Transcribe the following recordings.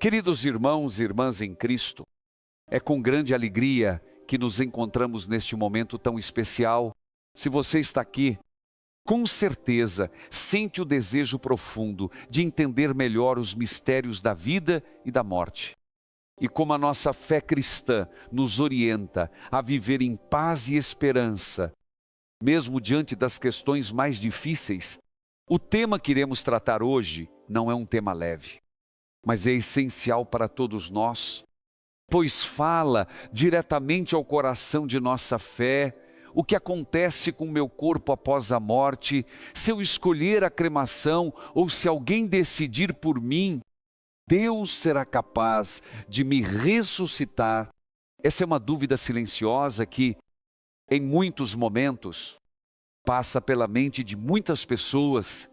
Queridos irmãos e irmãs em Cristo, é com grande alegria que nos encontramos neste momento tão especial. Se você está aqui, com certeza sente o desejo profundo de entender melhor os mistérios da vida e da morte. E como a nossa fé cristã nos orienta a viver em paz e esperança, mesmo diante das questões mais difíceis, o tema que iremos tratar hoje não é um tema leve, mas é essencial para todos nós, pois fala diretamente ao coração de nossa fé. O que acontece com o meu corpo após a morte, se eu escolher a cremação ou se alguém decidir por mim, Deus será capaz de me ressuscitar? Essa é uma dúvida silenciosa que, em muitos momentos, passa pela mente de muitas pessoas,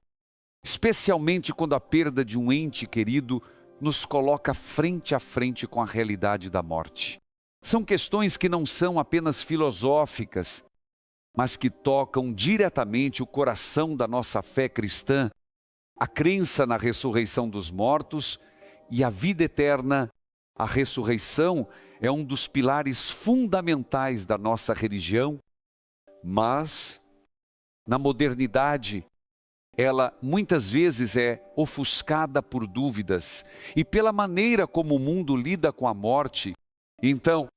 especialmente quando a perda de um ente querido nos coloca frente a frente com a realidade da morte. São questões que não são apenas filosóficas, mas que tocam diretamente o coração da nossa fé cristã, a crença na ressurreição dos mortos e a vida eterna. A ressurreição é um dos pilares fundamentais da nossa religião, mas na modernidade ela muitas vezes é ofuscada por dúvidas e pela maneira como o mundo lida com a morte. Então,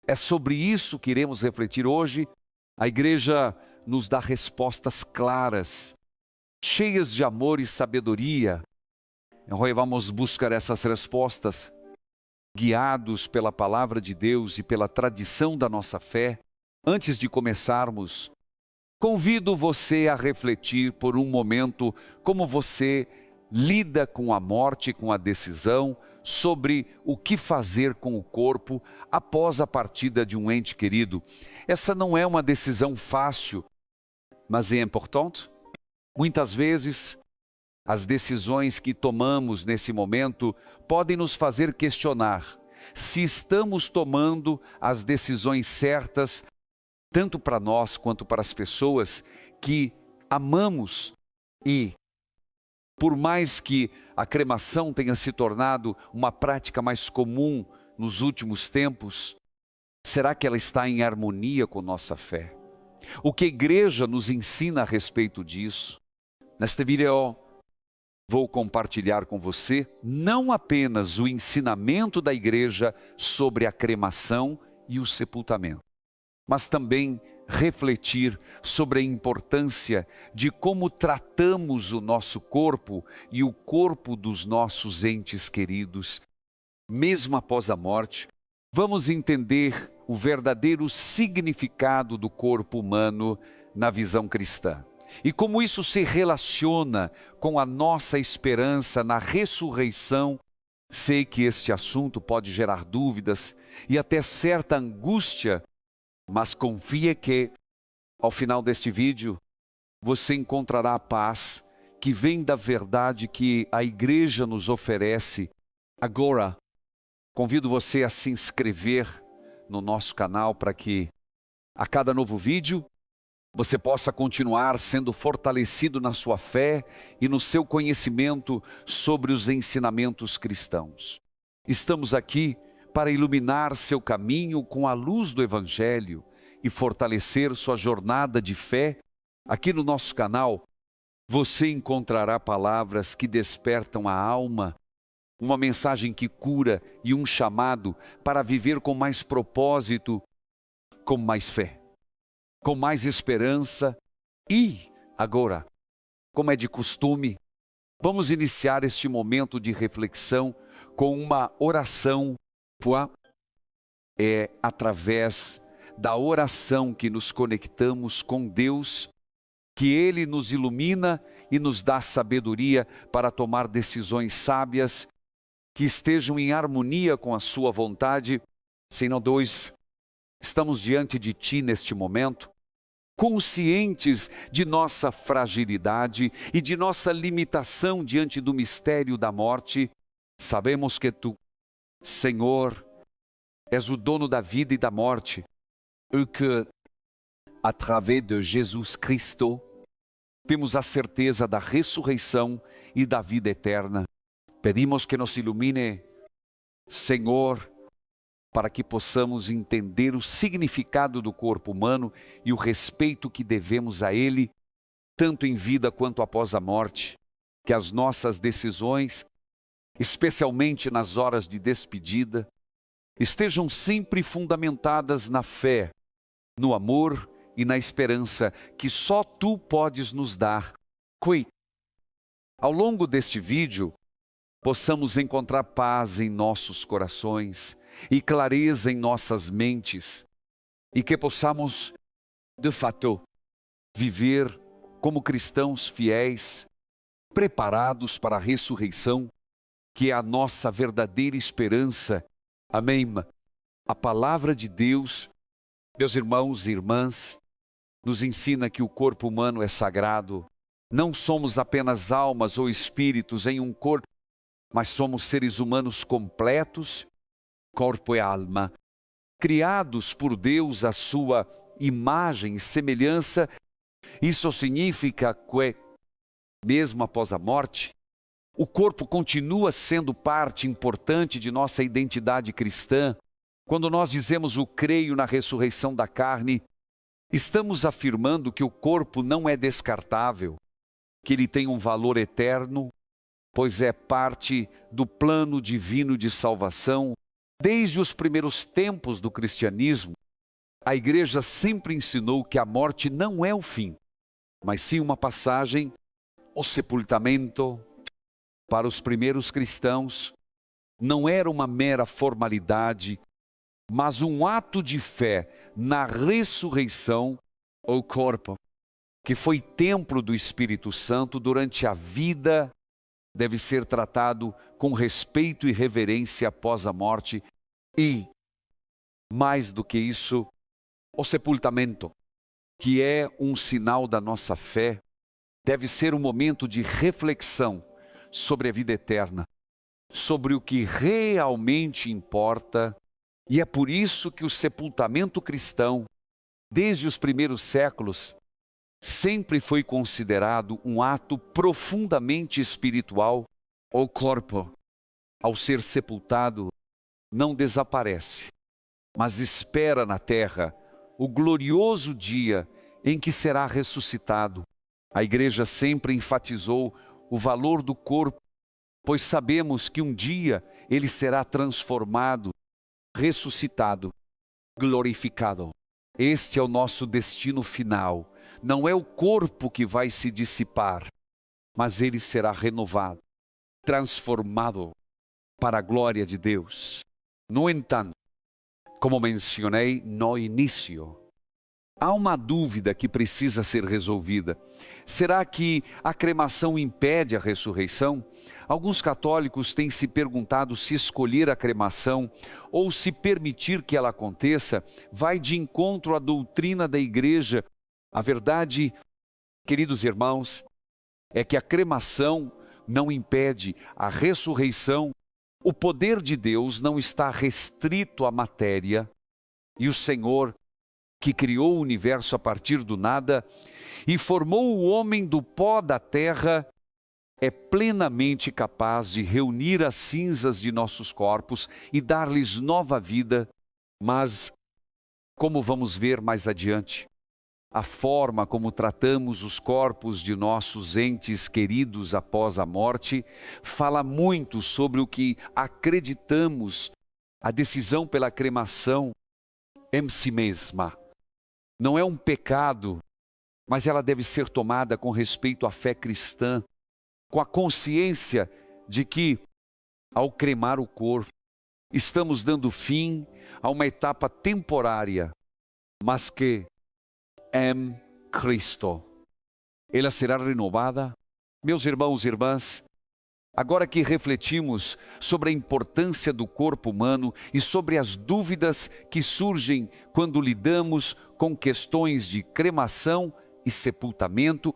é sobre isso que iremos refletir hoje. A igreja nos dá respostas claras, cheias de amor e sabedoria. Hoje vamos buscar essas respostas, guiados pela palavra de Deus e pela tradição da nossa fé. Antes de começarmos, convido você a refletir por um momento como você lida com a morte, com a decisão sobre o que fazer com o corpo após a partida de um ente querido. Essa não é uma decisão fácil, mas é importante. Muitas vezes, as decisões que tomamos nesse momento podem nos fazer questionar se estamos tomando as decisões certas, tanto para nós quanto para as pessoas que amamos. E, por mais que a cremação tenha se tornado uma prática mais comum nos últimos tempos, será que ela está em harmonia com nossa fé? O que a igreja nos ensina a respeito disso? Neste vídeo, vou compartilhar com você não apenas o ensinamento da igreja sobre a cremação e o sepultamento, mas também refletir sobre a importância de como tratamos o nosso corpo e o corpo dos nossos entes queridos. Mesmo após a morte, vamos entender o verdadeiro significado do corpo humano na visão cristã e como isso se relaciona com a nossa esperança na ressurreição. Sei que este assunto pode gerar dúvidas e até certa angústia, mas confia que, ao final deste vídeo, você encontrará a paz que vem da verdade que a igreja nos oferece. Agora, convido você a se inscrever no nosso canal para que, a cada novo vídeo, você possa continuar sendo fortalecido na sua fé e no seu conhecimento sobre os ensinamentos cristãos. Estamos aqui para iluminar seu caminho com a luz do Evangelho e fortalecer sua jornada de fé. Aqui no nosso canal, você encontrará palavras que despertam a alma, uma mensagem que cura e um chamado para viver com mais propósito, com mais fé, com mais esperança. E agora, como é de costume, vamos iniciar este momento de reflexão com uma oração. É através da oração que nos conectamos com Deus, que Ele nos ilumina e nos dá sabedoria para tomar decisões sábias que estejam em harmonia com a sua vontade. Senhor Deus, estamos diante de Ti neste momento, conscientes de nossa fragilidade e de nossa limitação diante do mistério da morte. Sabemos que Tu, Senhor, és o dono da vida e da morte, e que, através de Jesus Cristo, temos a certeza da ressurreição e da vida eterna. Pedimos que nos ilumine, Senhor, para que possamos entender o significado do corpo humano e o respeito que devemos a ele, tanto em vida quanto após a morte. Que as nossas decisões, especialmente nas horas de despedida, estejam sempre fundamentadas na fé, no amor e na esperança que só Tu podes nos dar. Que, ao longo deste vídeo, possamos encontrar paz em nossos corações e clareza em nossas mentes, e que possamos, de fato, viver como cristãos fiéis, preparados para a ressurreição, que é a nossa verdadeira esperança. Amém. A palavra de Deus, meus irmãos e irmãs, nos ensina que o corpo humano é sagrado. Não somos apenas almas ou espíritos em um corpo, mas somos seres humanos completos, corpo e alma, criados por Deus à sua imagem e semelhança. Isso significa que, mesmo após a morte, o corpo continua sendo parte importante de nossa identidade cristã. Quando nós dizemos o creio na ressurreição da carne, estamos afirmando que o corpo não é descartável, que ele tem um valor eterno, pois é parte do plano divino de salvação. Desde os primeiros tempos do cristianismo, a igreja sempre ensinou que a morte não é o fim, mas sim uma passagem, o sepultamento. Para os primeiros cristãos, não era uma mera formalidade, mas um ato de fé na ressurreição, ou corpo, que foi templo do Espírito Santo durante a vida, deve ser tratado com respeito e reverência após a morte. E, mais do que isso, o sepultamento, que é um sinal da nossa fé, deve ser um momento de reflexão sobre a vida eterna, sobre o que realmente importa. E é por isso que o sepultamento cristão, desde os primeiros séculos, sempre foi considerado um ato profundamente espiritual. O corpo, ao ser sepultado, não desaparece, mas espera na terra o glorioso dia em que será ressuscitado. A igreja sempre enfatizou o valor do corpo, pois sabemos que um dia ele será transformado, ressuscitado, glorificado. Este é o nosso destino final. Não é o corpo que vai se dissipar, mas ele será renovado, transformado para a glória de Deus. No entanto, como mencionei no início, há uma dúvida que precisa ser resolvida. Será que a cremação impede a ressurreição? Alguns católicos têm se perguntado se escolher a cremação ou se permitir que ela aconteça vai de encontro à doutrina da igreja. A verdade, queridos irmãos, é que a cremação não impede a ressurreição. O poder de Deus não está restrito à matéria, e o Senhor, que criou o universo a partir do nada e formou o homem do pó da terra, é plenamente capaz de reunir as cinzas de nossos corpos e dar-lhes nova vida. Mas, como vamos ver mais adiante, a forma como tratamos os corpos de nossos entes queridos após a morte fala muito sobre o que acreditamos. A decisão pela cremação em si mesma não é um pecado, mas ela deve ser tomada com respeito à fé cristã, com a consciência de que, ao cremar o corpo, estamos dando fim a uma etapa temporária, mas que, em Cristo, ela será renovada. Meus irmãos e irmãs, agora que refletimos sobre a importância do corpo humano e sobre as dúvidas que surgem quando lidamos com questões de cremação e sepultamento,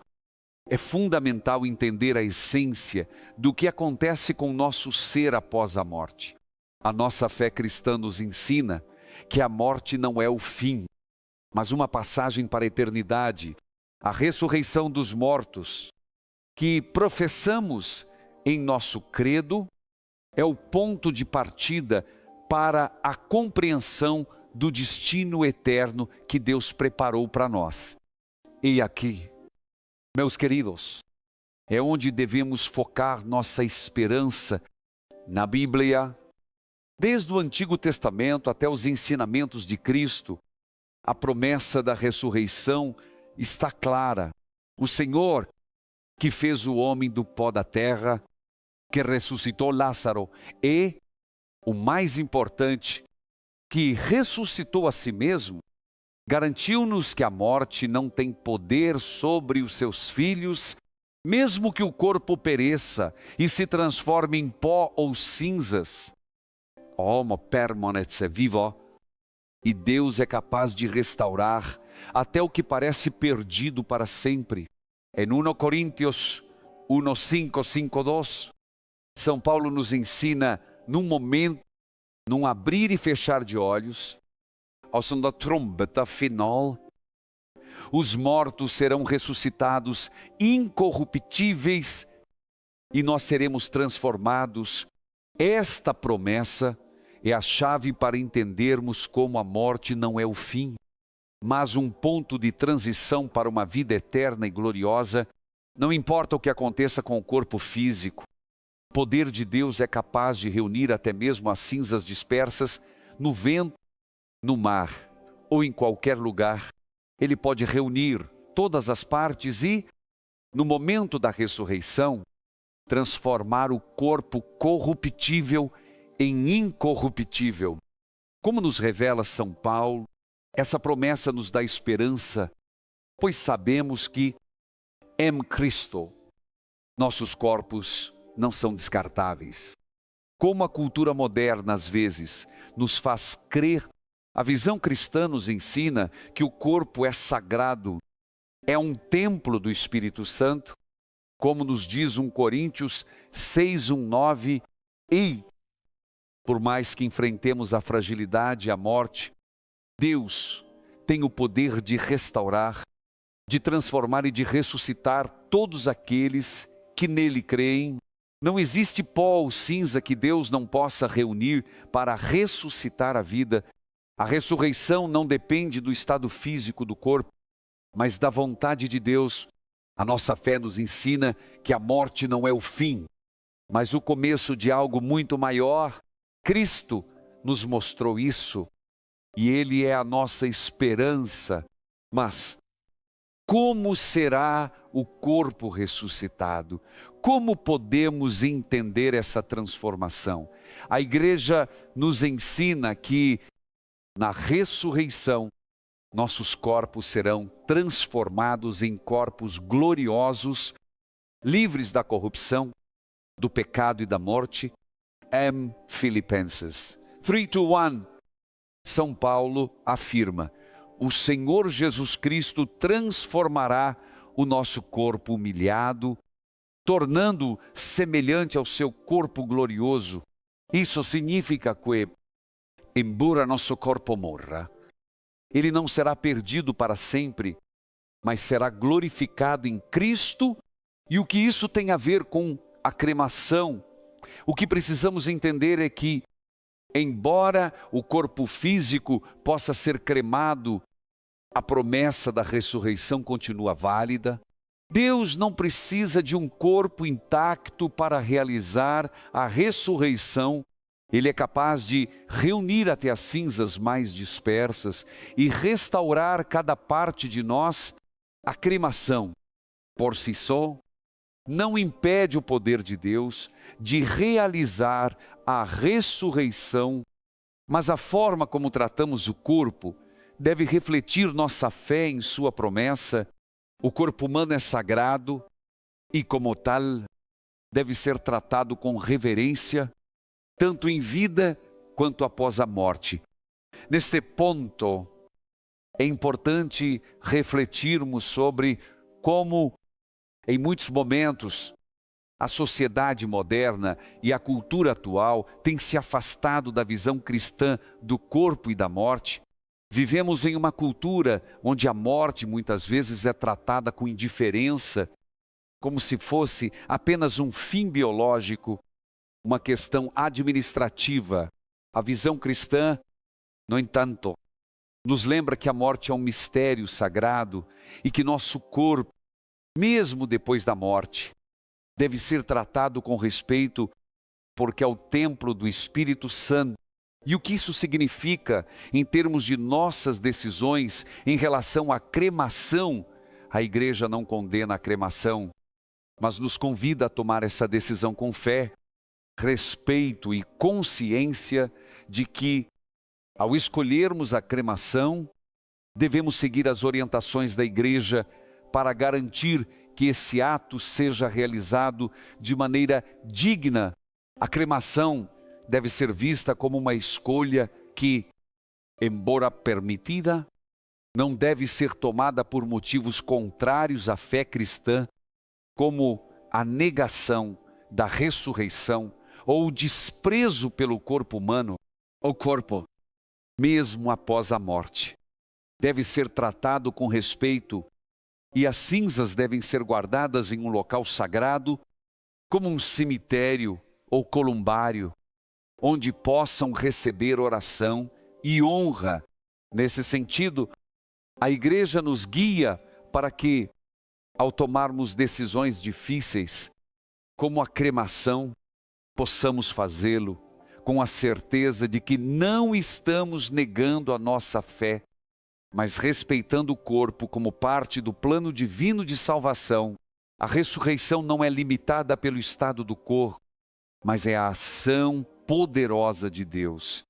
é fundamental entender a essência do que acontece com o nosso ser após a morte. A nossa fé cristã nos ensina que a morte não é o fim, mas uma passagem para a eternidade, a ressurreição dos mortos, que professamos em nosso credo, é o ponto de partida para a compreensão do destino eterno que Deus preparou para nós. E aqui, meus queridos, é onde devemos focar nossa esperança na Bíblia. Desde o Antigo Testamento até os ensinamentos de Cristo, a promessa da ressurreição está clara. O Senhor que fez o homem do pó da terra, que ressuscitou Lázaro, e, o mais importante, que ressuscitou a si mesmo, garantiu-nos que a morte não tem poder sobre os seus filhos, mesmo que o corpo pereça e se transforme em pó ou cinzas. Homo permanece vivo, e Deus é capaz de restaurar até o que parece perdido para sempre. Em 1 Coríntios 1:5, 5:2, São Paulo nos ensina, num momento, num abrir e fechar de olhos, ao som da trombeta final, os mortos serão ressuscitados incorruptíveis e nós seremos transformados. Esta promessa é a chave para entendermos como a morte não é o fim, mas um ponto de transição para uma vida eterna e gloriosa. Não importa o que aconteça com o corpo físico, o poder de Deus é capaz de reunir até mesmo as cinzas dispersas no vento, no mar ou em qualquer lugar. Ele pode reunir todas as partes e, no momento da ressurreição, transformar o corpo corruptível em incorruptível. Como nos revela São Paulo, essa promessa nos dá esperança, pois sabemos que, em Cristo, nossos corpos não são descartáveis. Como a cultura moderna, às vezes, nos faz crer, a visão cristã nos ensina que o corpo é sagrado, é um templo do Espírito Santo, como nos diz 1 Coríntios 6:1-9, e, por mais que enfrentemos a fragilidade e a morte, Deus tem o poder de restaurar, de transformar e de ressuscitar todos aqueles que nele creem. Não existe pó ou cinza que Deus não possa reunir para ressuscitar a vida. A ressurreição não depende do estado físico do corpo, mas da vontade de Deus. A nossa fé nos ensina que a morte não é o fim, mas o começo de algo muito maior. Cristo nos mostrou isso e Ele é a nossa esperança. Mas como será o corpo ressuscitado? Como podemos entender essa transformação? A igreja nos ensina que na ressurreição nossos corpos serão transformados em corpos gloriosos, livres da corrupção, do pecado e da morte. Em Filipenses 3:1, São Paulo afirma: o Senhor Jesus Cristo transformará o nosso corpo humilhado, tornando-o semelhante ao seu corpo glorioso. Isso significa que, embora nosso corpo morra, ele não será perdido para sempre, mas será glorificado em Cristo. E o que isso tem a ver com a cremação? O que precisamos entender é que, embora o corpo físico possa ser cremado, a promessa da ressurreição continua válida. Deus não precisa de um corpo intacto para realizar a ressurreição. Ele é capaz de reunir até as cinzas mais dispersas e restaurar cada parte de nós. A cremação, por si só, não impede o poder de Deus de realizar a ressurreição, mas a forma como tratamos o corpo deve refletir nossa fé em sua promessa. O corpo humano é sagrado e, como tal, deve ser tratado com reverência, tanto em vida quanto após a morte. Neste ponto, é importante refletirmos sobre como, em muitos momentos, a sociedade moderna e a cultura atual têm se afastado da visão cristã do corpo e da morte. Vivemos em uma cultura onde a morte muitas vezes é tratada com indiferença, como se fosse apenas um fim biológico. uma questão administrativa. A visão cristã, no entanto, nos lembra que a morte é um mistério sagrado e que nosso corpo, mesmo depois da morte, deve ser tratado com respeito, porque é o templo do Espírito Santo. E o que isso significa em termos de nossas decisões em relação à cremação? A igreja não condena a cremação, mas nos convida a tomar essa decisão com fé, respeito e consciência de que, ao escolhermos a cremação, devemos seguir as orientações da igreja para garantir que esse ato seja realizado de maneira digna. A cremação deve ser vista como uma escolha que, embora permitida, não deve ser tomada por motivos contrários à fé cristã, como a negação da ressurreição ou o desprezo pelo corpo humano. O corpo, mesmo após a morte, deve ser tratado com respeito e as cinzas devem ser guardadas em um local sagrado, como um cemitério ou columbário, onde possam receber oração e honra. Nesse sentido, a igreja nos guia para que, ao tomarmos decisões difíceis, como a cremação, possamos fazê-lo com a certeza de que não estamos negando a nossa fé, mas respeitando o corpo como parte do plano divino de salvação. A ressurreição não é limitada pelo estado do corpo, mas é a ação poderosa de Deus,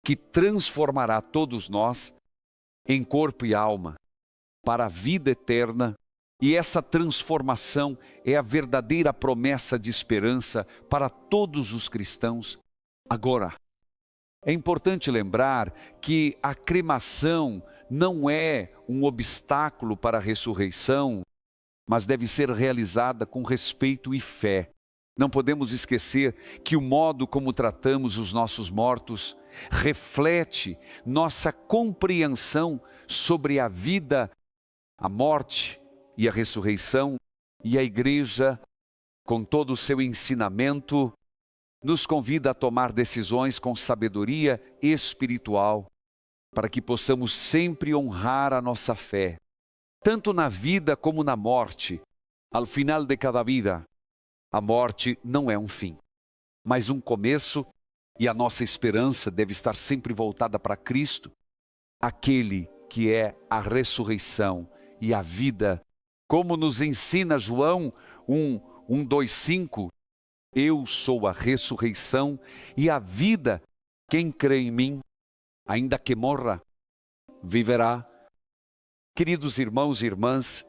que transformará todos nós em corpo e alma para a vida eterna. E essa transformação é a verdadeira promessa de esperança para todos os cristãos. Agora, é importante lembrar que a cremação não é um obstáculo para a ressurreição, mas deve ser realizada com respeito e fé. Não podemos esquecer que o modo como tratamos os nossos mortos reflete nossa compreensão sobre a vida, a morte e a ressurreição. E a igreja, com todo o seu ensinamento, nos convida a tomar decisões com sabedoria espiritual, para que possamos sempre honrar a nossa fé, tanto na vida como na morte. Ao final de cada vida, a morte não é um fim, mas um começo, e a nossa esperança deve estar sempre voltada para Cristo, aquele que é a ressurreição e a vida. Como nos ensina João 1:2:5, eu sou a ressurreição e a vida. Quem crê em mim, ainda que morra, viverá. Queridos irmãos e irmãs,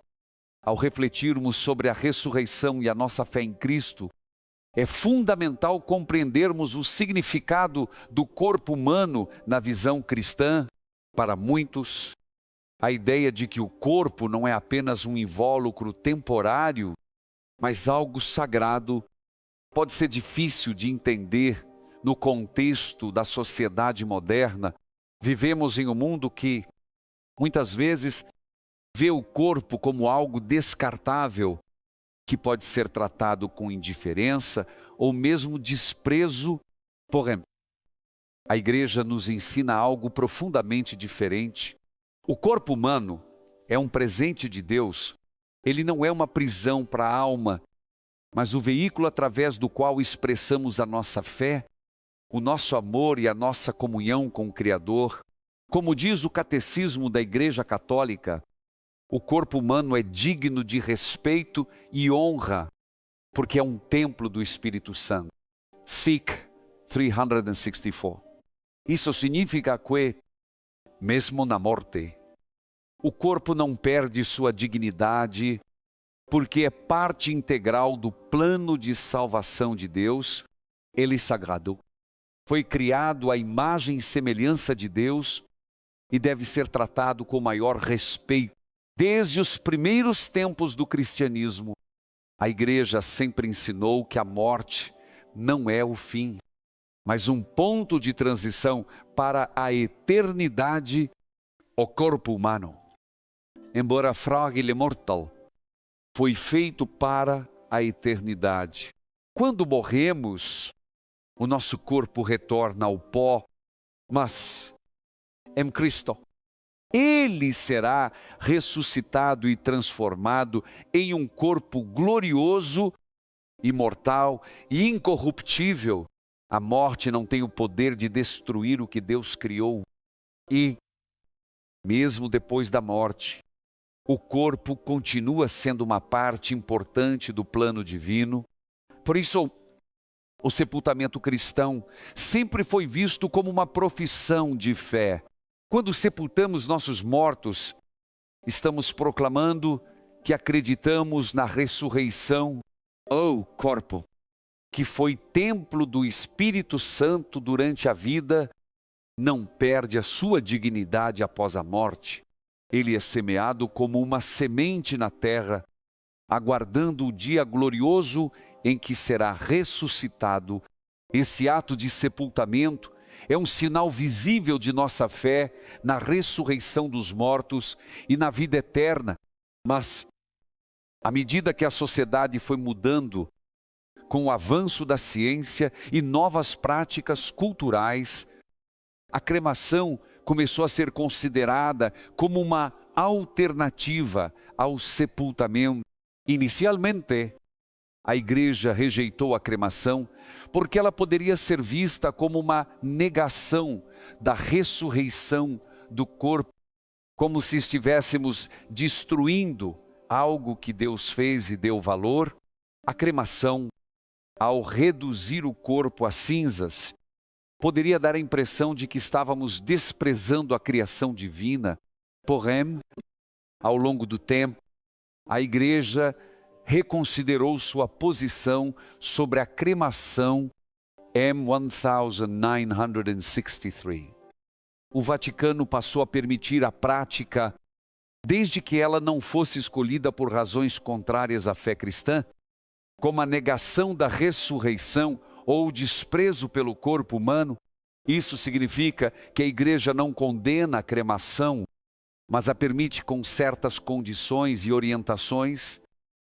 ao refletirmos sobre a ressurreição e a nossa fé em Cristo, é fundamental compreendermos o significado do corpo humano na visão cristã. Para muitos, a ideia de que o corpo não é apenas um invólucro temporário, mas algo sagrado, pode ser difícil de entender no contexto da sociedade moderna. Vivemos em um mundo que, muitas vezes, vê o corpo como algo descartável, que pode ser tratado com indiferença ou mesmo desprezo. Porém, a igreja nos ensina algo profundamente diferente. O corpo humano é um presente de Deus. Ele não é uma prisão para a alma, mas o veículo através do qual expressamos a nossa fé, o nosso amor e a nossa comunhão com o Criador. Como diz o Catecismo da Igreja Católica, o corpo humano é digno de respeito e honra, porque é um templo do Espírito Santo. Sic 364. Isso significa que, mesmo na morte, o corpo não perde sua dignidade, porque é parte integral do plano de salvação de Deus. Ele sagrado. Foi criado à imagem e semelhança de Deus e deve ser tratado com maior respeito. Desde os primeiros tempos do cristianismo, a igreja sempre ensinou que a morte não é o fim, mas um ponto de transição para a eternidade. O corpo humano, embora frágil e mortal, foi feito para a eternidade. Quando morremos, o nosso corpo retorna ao pó, mas em Cristo, Ele será ressuscitado e transformado em um corpo glorioso, imortal e incorruptível. A morte não tem o poder de destruir o que Deus criou. E, mesmo depois da morte, o corpo continua sendo uma parte importante do plano divino. Por isso, o sepultamento cristão sempre foi visto como uma profissão de fé. Quando sepultamos nossos mortos, estamos proclamando que acreditamos na ressurreição, ou corpo, que foi templo do Espírito Santo durante a vida, não perde a sua dignidade após a morte. Ele é semeado como uma semente na terra, aguardando o dia glorioso em que será ressuscitado. Esse ato de sepultamento é um sinal visível de nossa fé na ressurreição dos mortos e na vida eterna. Mas, à medida que a sociedade foi mudando, com o avanço da ciência e novas práticas culturais, a cremação começou a ser considerada como uma alternativa ao sepultamento. Inicialmente, a igreja rejeitou a cremação porque ela poderia ser vista como uma negação da ressurreição do corpo, como se estivéssemos destruindo algo que Deus fez e deu valor. A cremação, ao reduzir o corpo a cinzas, poderia dar a impressão de que estávamos desprezando a criação divina. Porém, ao longo do tempo, a igreja reconsiderou sua posição sobre a cremação M1963. O Vaticano passou a permitir a prática, desde que ela não fosse escolhida por razões contrárias à fé cristã, como a negação da ressurreição ou o desprezo pelo corpo humano. Isso significa que a igreja não condena a cremação, mas a permite com certas condições e orientações.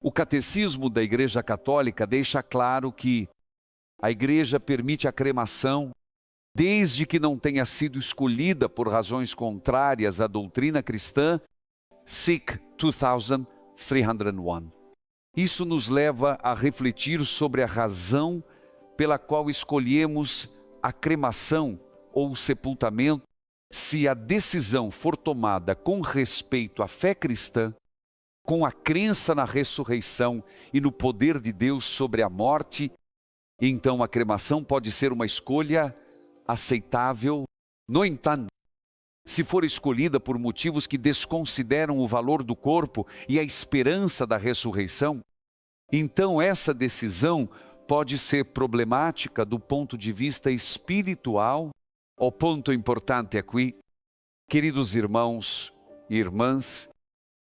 O catecismo da Igreja Católica deixa claro que a igreja permite a cremação desde que não tenha sido escolhida por razões contrárias à doutrina cristã, SIC 2301. Isso nos leva a refletir sobre a razão pela qual escolhemos a cremação ou o sepultamento. Se a decisão for tomada com respeito à fé cristã, com a crença na ressurreição e no poder de Deus sobre a morte, então a cremação pode ser uma escolha aceitável. No entanto, se for escolhida por motivos que desconsideram o valor do corpo e a esperança da ressurreição, então essa decisão pode ser problemática do ponto de vista espiritual. O ponto importante aqui, queridos irmãos e irmãs,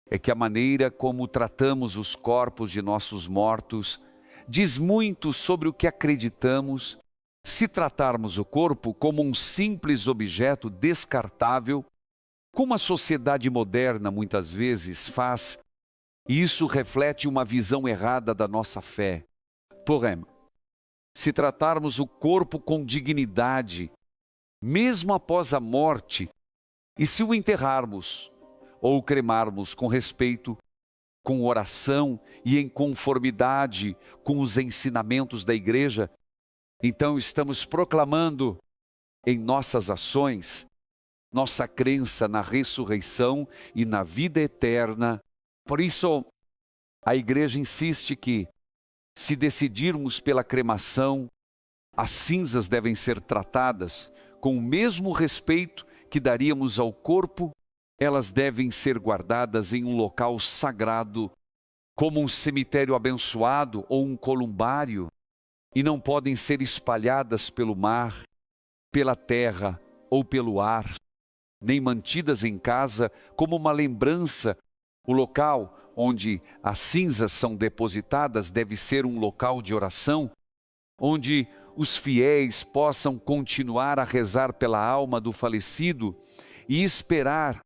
é que a maneira como tratamos os corpos de nossos mortos diz muito sobre o que acreditamos. Se tratarmos o corpo como um simples objeto descartável, como a sociedade moderna muitas vezes faz, isso reflete uma visão errada da nossa fé. Porém, se tratarmos o corpo com dignidade, mesmo após a morte, e se o enterrarmos ou cremarmos com respeito, com oração e em conformidade com os ensinamentos da igreja, então estamos proclamando em nossas ações nossa crença na ressurreição e na vida eterna. Por isso, a igreja insiste que, se decidirmos pela cremação, as cinzas devem ser tratadas com o mesmo respeito que daríamos ao corpo. Elas devem ser guardadas em um local sagrado, como um cemitério abençoado ou um columbário, e não podem ser espalhadas pelo mar, pela terra ou pelo ar, nem mantidas em casa como uma lembrança. O local onde as cinzas são depositadas deve ser um local de oração, onde os fiéis possam continuar a rezar pela alma do falecido e esperar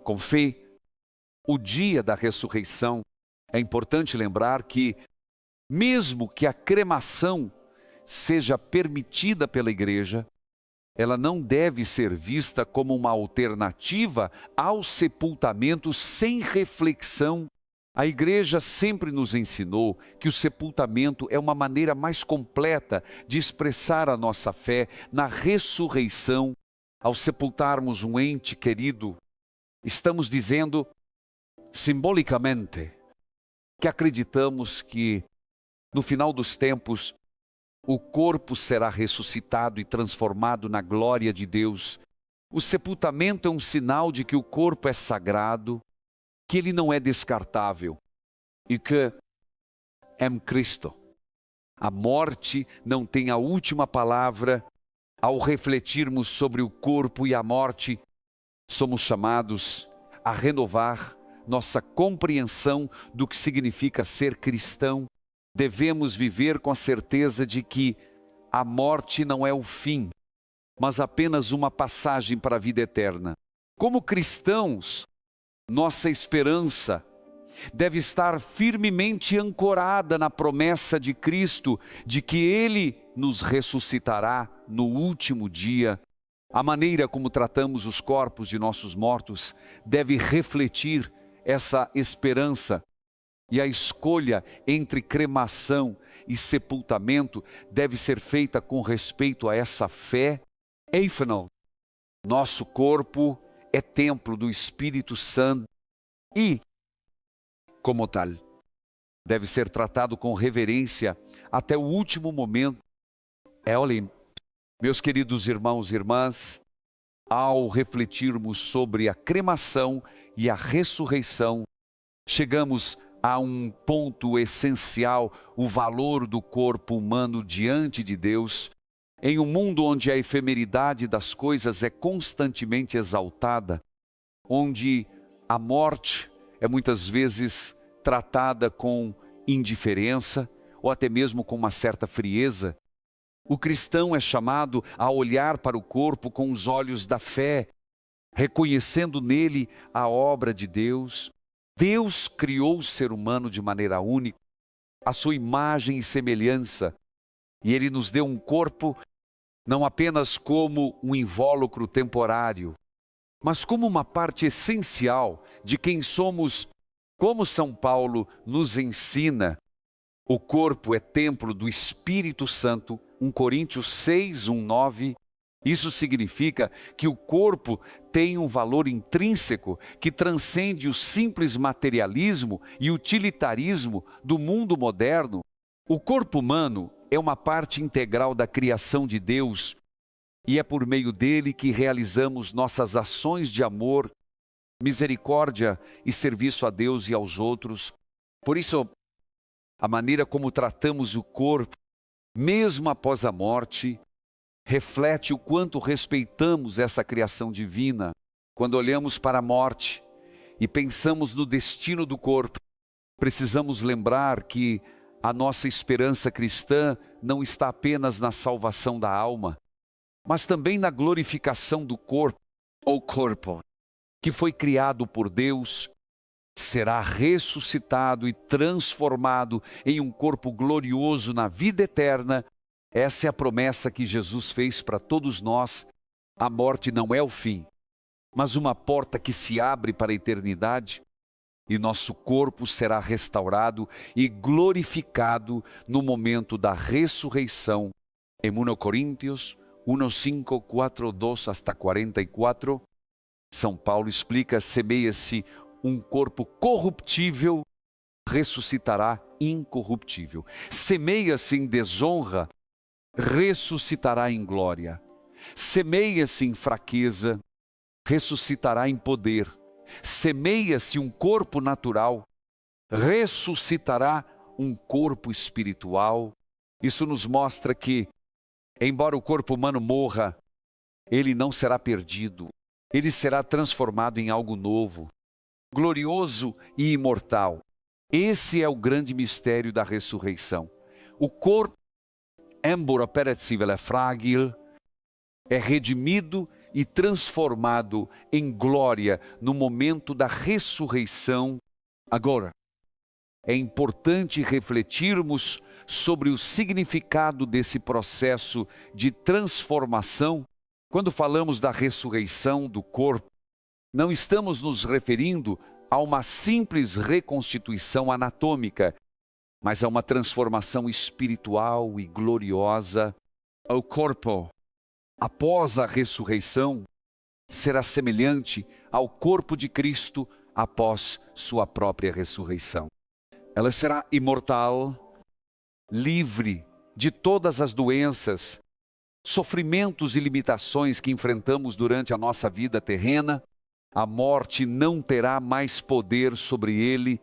com fé o dia da ressurreição. É importante lembrar que, mesmo que a cremação seja permitida pela igreja, ela não deve ser vista como uma alternativa ao sepultamento sem reflexão. A igreja sempre nos ensinou que o sepultamento é uma maneira mais completa de expressar a nossa fé na ressurreição. Ao sepultarmos um ente querido, estamos dizendo simbolicamente que acreditamos que no final dos tempos o corpo será ressuscitado e transformado na glória de Deus. O sepultamento é um sinal de que o corpo é sagrado, que ele não é descartável e que é Cristo. A morte não tem a última palavra. Ao refletirmos sobre o corpo e a morte, somos chamados a renovar nossa compreensão do que significa ser cristão. Devemos viver com a certeza de que a morte não é o fim, mas apenas uma passagem para a vida eterna. Como cristãos, nossa esperança deve estar firmemente ancorada na promessa de Cristo de que Ele nos ressuscitará no último dia. A maneira como tratamos os corpos de nossos mortos deve refletir essa esperança. E a escolha entre cremação e sepultamento deve ser feita com respeito a essa fé. Afinal, nosso corpo é templo do Espírito Santo e, como tal, deve ser tratado com reverência até o último momento. Olhem, meus queridos irmãos e irmãs, ao refletirmos sobre a cremação e a ressurreição, chegamos a um ponto essencial: o valor do corpo humano diante de Deus. Em um mundo onde a efemeridade das coisas é constantemente exaltada, onde a morte é muitas vezes tratada com indiferença ou até mesmo com uma certa frieza, o cristão é chamado a olhar para o corpo com os olhos da fé, reconhecendo nele a obra de Deus. Deus criou o ser humano de maneira única, à sua imagem e semelhança, e Ele nos deu um corpo não apenas como um invólucro temporário, mas como uma parte essencial de quem somos. Como São Paulo nos ensina, o corpo é templo do Espírito Santo, 1 Coríntios 6, 1, 9. Isso significa que o corpo tem um valor intrínseco que transcende o simples materialismo e utilitarismo do mundo moderno. O corpo humano é uma parte integral da criação de Deus e é por meio dele que realizamos nossas ações de amor, misericórdia e serviço a Deus e aos outros. Por isso, a maneira como tratamos o corpo, mesmo após a morte, reflete o quanto respeitamos essa criação divina. Quando olhamos para a morte e pensamos no destino do corpo, precisamos lembrar que a nossa esperança cristã não está apenas na salvação da alma, mas também na glorificação do corpo. O corpo, que foi criado por Deus, será ressuscitado e transformado em um corpo glorioso na vida eterna. Essa é a promessa que Jesus fez para todos nós. A morte não é o fim, mas uma porta que se abre para a eternidade, e nosso corpo será restaurado e glorificado no momento da ressurreição. Em 1 Coríntios 1, 5, 4, 2 hasta 44, São Paulo explica: semeia-se um corpo corruptível, ressuscitará incorruptível. Semeia-se em desonra, ressuscitará em glória. Semeia-se em fraqueza, ressuscitará em poder. Semeia-se um corpo natural, ressuscitará um corpo espiritual. Isso nos mostra que, embora o corpo humano morra, ele não será perdido. Ele será transformado em algo novo, glorioso e imortal. Esse é o grande mistério da ressurreição. O corpo, embora perecível, é frágil, é redimido e transformado em glória no momento da ressurreição. Agora, é importante refletirmos sobre o significado desse processo de transformação, quando falamos da ressurreição do corpo, não estamos nos referindo a uma simples reconstituição anatômica, mas a uma transformação espiritual e gloriosa. O corpo, após a ressurreição, será semelhante ao corpo de Cristo após sua própria ressurreição. Ela será imortal, livre de todas as doenças, sofrimentos e limitações que enfrentamos durante a nossa vida terrena. A morte não terá mais poder sobre ele,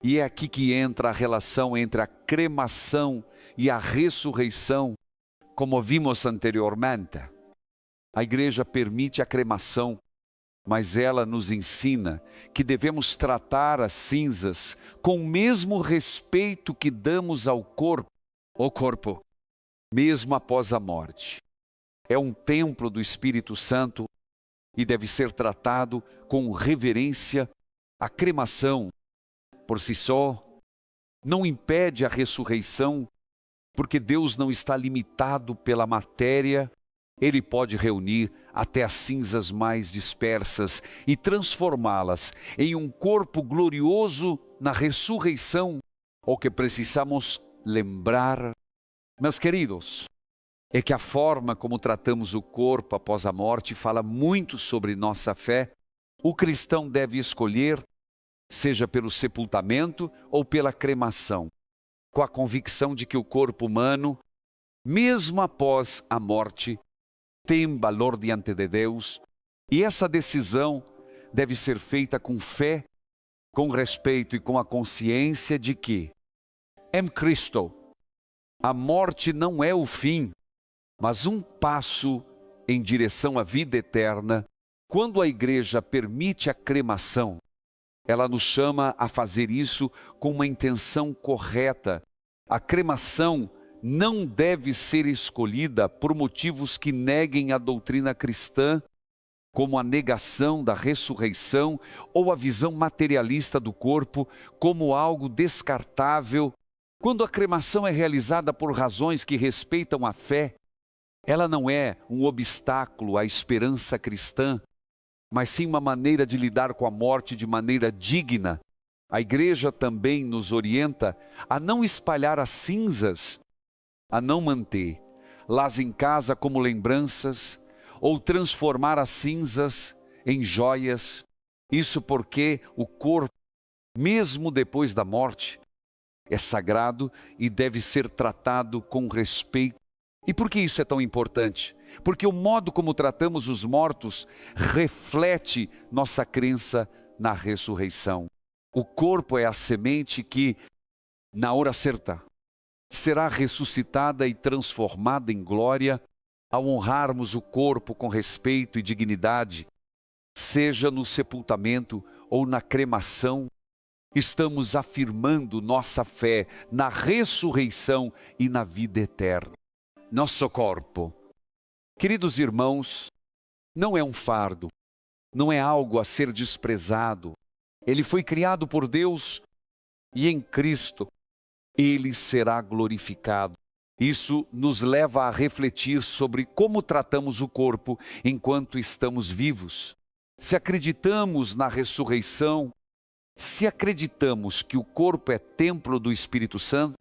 e é aqui que entra a relação entre a cremação e a ressurreição, como vimos anteriormente. A igreja permite a cremação, mas ela nos ensina que devemos tratar as cinzas com o mesmo respeito que damos ao corpo, mesmo após a morte. É um templo do Espírito Santo e deve ser tratado com reverência. A cremação, por si só, não impede a ressurreição, porque Deus não está limitado pela matéria. Ele pode reunir até as cinzas mais dispersas e transformá-las em um corpo glorioso na ressurreição. O que precisamos lembrar, meus queridos, é que a forma como tratamos o corpo após a morte fala muito sobre nossa fé. O cristão deve escolher, seja pelo sepultamento ou pela cremação, com a convicção de que o corpo humano, mesmo após a morte, tem valor diante de Deus, e essa decisão deve ser feita com fé, com respeito e com a consciência de que, em Cristo, a morte não é o fim, mas um passo em direção à vida eterna. Quando a igreja permite a cremação, ela nos chama a fazer isso com uma intenção correta. A cremação não deve ser escolhida por motivos que neguem a doutrina cristã, como a negação da ressurreição ou a visão materialista do corpo como algo descartável. Quando a cremação é realizada por razões que respeitam a fé, ela não é um obstáculo à esperança cristã, mas sim uma maneira de lidar com a morte de maneira digna. A igreja também nos orienta a não espalhar as cinzas, a não manter-las em casa como lembranças, ou transformar as cinzas em joias. Isso porque o corpo, mesmo depois da morte, é sagrado e deve ser tratado com respeito. E por que isso é tão importante? Porque o modo como tratamos os mortos reflete nossa crença na ressurreição. O corpo é a semente que, na hora certa, será ressuscitada e transformada em glória. Ao honrarmos o corpo com respeito e dignidade, seja no sepultamento ou na cremação, estamos afirmando nossa fé na ressurreição e na vida eterna. Nosso corpo, queridos irmãos, não é um fardo, não é algo a ser desprezado. Ele foi criado por Deus e em Cristo ele será glorificado. Isso nos leva a refletir sobre como tratamos o corpo enquanto estamos vivos. Se acreditamos na ressurreição, se acreditamos que o corpo é templo do Espírito Santo,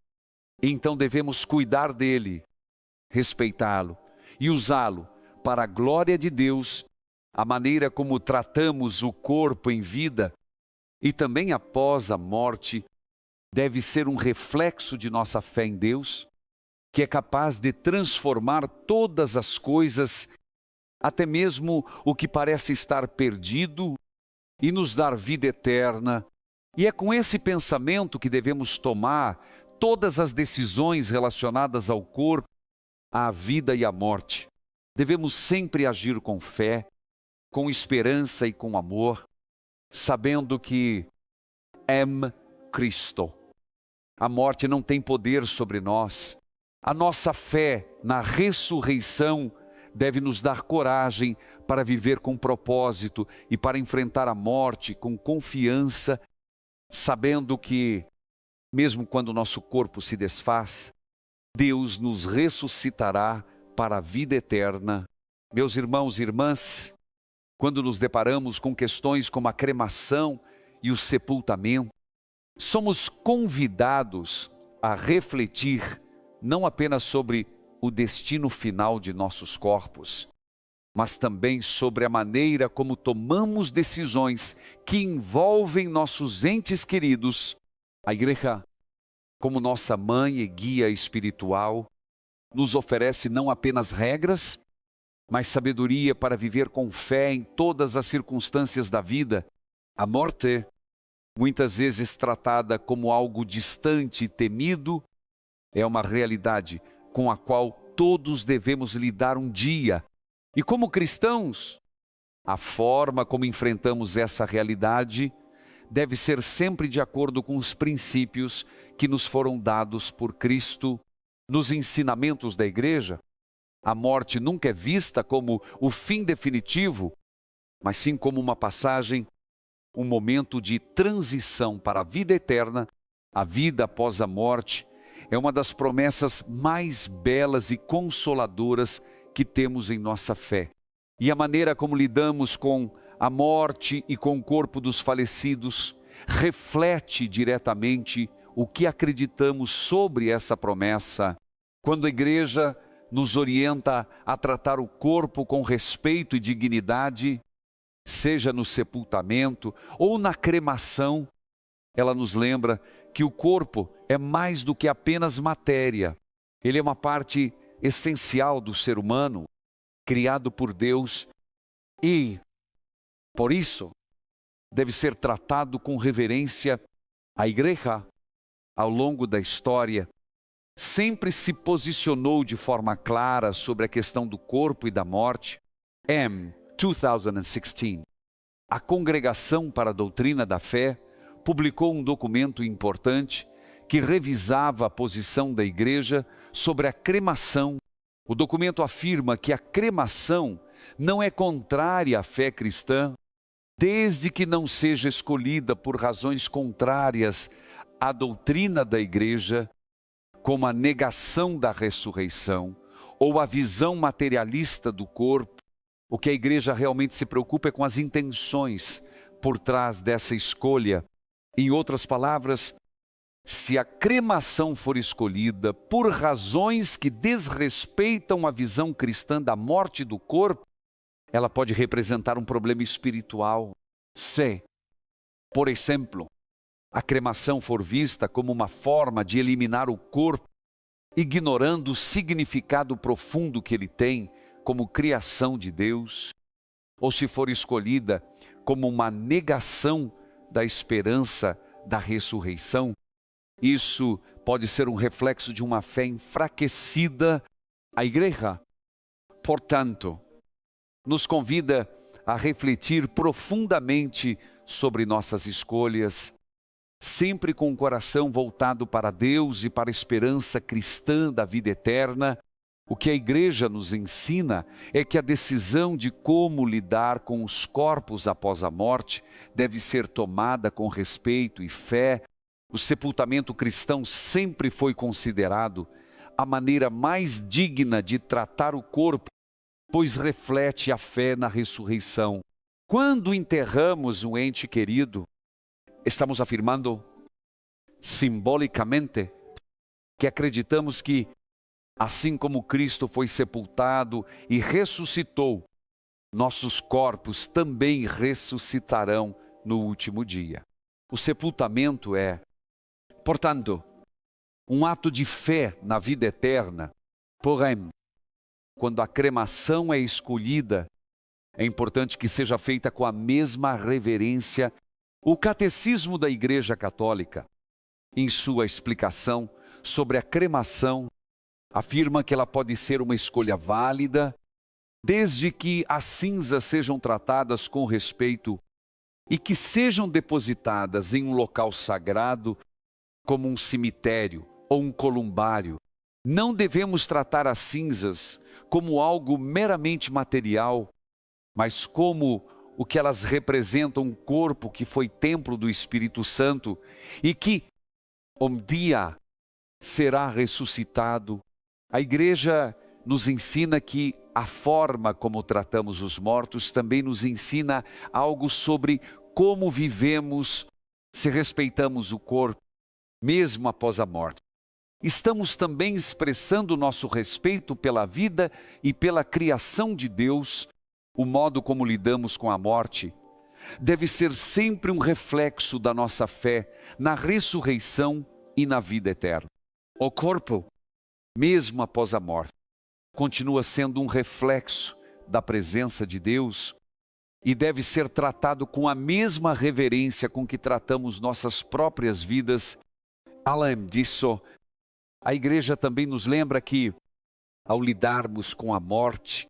então devemos cuidar dele, respeitá-lo e usá-lo para a glória de Deus. A maneira como tratamos o corpo em vida e também após a morte deve ser um reflexo de nossa fé em Deus, que é capaz de transformar todas as coisas, até mesmo o que parece estar perdido, e nos dar vida eterna. E é com esse pensamento que devemos tomar todas as decisões relacionadas ao corpo, à vida e à morte. Devemos sempre agir com fé, com esperança e com amor, sabendo que Cristo. A morte não tem poder sobre nós. A nossa fé na ressurreição deve nos dar coragem para viver com propósito e para enfrentar a morte com confiança, sabendo que, mesmo quando o nosso corpo se desfaz, Deus nos ressuscitará para a vida eterna. Meus irmãos e irmãs, quando nos deparamos com questões como a cremação e o sepultamento, somos convidados a refletir não apenas sobre o destino final de nossos corpos, mas também sobre a maneira como tomamos decisões que envolvem nossos entes queridos. A igreja, como nossa mãe e guia espiritual, nos oferece não apenas regras, mas sabedoria para viver com fé em todas as circunstâncias da vida. A morte, muitas vezes tratada como algo distante e temido, é uma realidade com a qual todos devemos lidar um dia. E como cristãos, a forma como enfrentamos essa realidade deve ser sempre de acordo com os princípios que nos foram dados por Cristo. Nos ensinamentos da igreja, a morte nunca é vista como o fim definitivo, mas sim como uma passagem, um momento de transição para a vida eterna. A vida após a morte é uma das promessas mais belas e consoladoras que temos em nossa fé. E a maneira como lidamos com a morte e com o corpo dos falecidos reflete diretamente o que acreditamos sobre essa promessa. Quando a igreja nos orienta a tratar o corpo com respeito e dignidade, seja no sepultamento ou na cremação, ela nos lembra que o corpo é mais do que apenas matéria. Ele é uma parte essencial do ser humano, criado por Deus, e, por isso, deve ser tratado com reverência. A igreja, ao longo da história, sempre se posicionou de forma clara sobre a questão do corpo e da morte. 2016, a Congregação para a Doutrina da Fé publicou um documento importante que revisava a posição da igreja sobre a cremação. O documento afirma que a cremação não é contrária à fé cristã, desde que não seja escolhida por razões contrárias à doutrina da igreja, como a negação da ressurreição ou a visão materialista do corpo. O que a igreja realmente se preocupa é com as intenções por trás dessa escolha. Em outras palavras, se a cremação for escolhida por razões que desrespeitam a visão cristã da morte do corpo, ela pode representar um problema espiritual. Se, por exemplo, a cremação for vista como uma forma de eliminar o corpo, ignorando o significado profundo que ele tem como criação de Deus, ou se for escolhida como uma negação da esperança da ressurreição, isso pode ser um reflexo de uma fé enfraquecida. A igreja, portanto, nos convida a refletir profundamente sobre nossas escolhas, sempre com o coração voltado para Deus e para a esperança cristã da vida eterna. O que a igreja nos ensina é que a decisão de como lidar com os corpos após a morte deve ser tomada com respeito e fé. O sepultamento cristão sempre foi considerado a maneira mais digna de tratar o corpo, pois reflete a fé na ressurreição. Quando enterramos um ente querido, estamos afirmando simbolicamente que acreditamos que, assim como Cristo foi sepultado e ressuscitou, nossos corpos também ressuscitarão no último dia. O sepultamento é, portanto, um ato de fé na vida eterna. Porém, quando a cremação é escolhida, é importante que seja feita com a mesma reverência. O Catecismo da Igreja Católica, em sua explicação sobre a cremação, afirma que ela pode ser uma escolha válida, desde que as cinzas sejam tratadas com respeito e que sejam depositadas em um local sagrado, como um cemitério ou um columbário. Não devemos tratar as cinzas como algo meramente material, mas como o que elas representam, um corpo que foi templo do Espírito Santo e que um dia será ressuscitado. A igreja nos ensina que a forma como tratamos os mortos também nos ensina algo sobre como vivemos, se respeitamos o corpo, mesmo após a morte. Estamos também expressando nosso respeito pela vida e pela criação de Deus. O modo como lidamos com a morte deve ser sempre um reflexo da nossa fé na ressurreição e na vida eterna. O corpo, mesmo após a morte, continua sendo um reflexo da presença de Deus e deve ser tratado com a mesma reverência com que tratamos nossas próprias vidas. Além disso, a igreja também nos lembra que, ao lidarmos com a morte,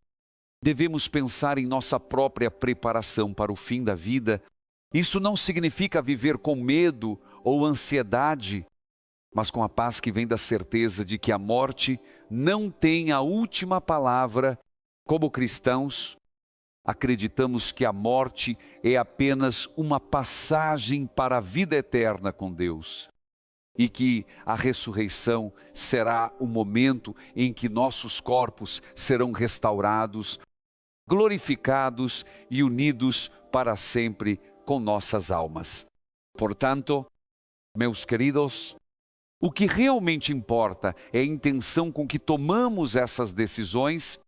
devemos pensar em nossa própria preparação para o fim da vida. Isso não significa viver com medo ou ansiedade, mas com a paz que vem da certeza de que a morte não tem a última palavra. Como cristãos, acreditamos que a morte é apenas uma passagem para a vida eterna com Deus e que a ressurreição será o momento em que nossos corpos serão restaurados, glorificados e unidos para sempre com nossas almas. Portanto, meus queridos, o que realmente importa é a intenção com que tomamos essas decisões.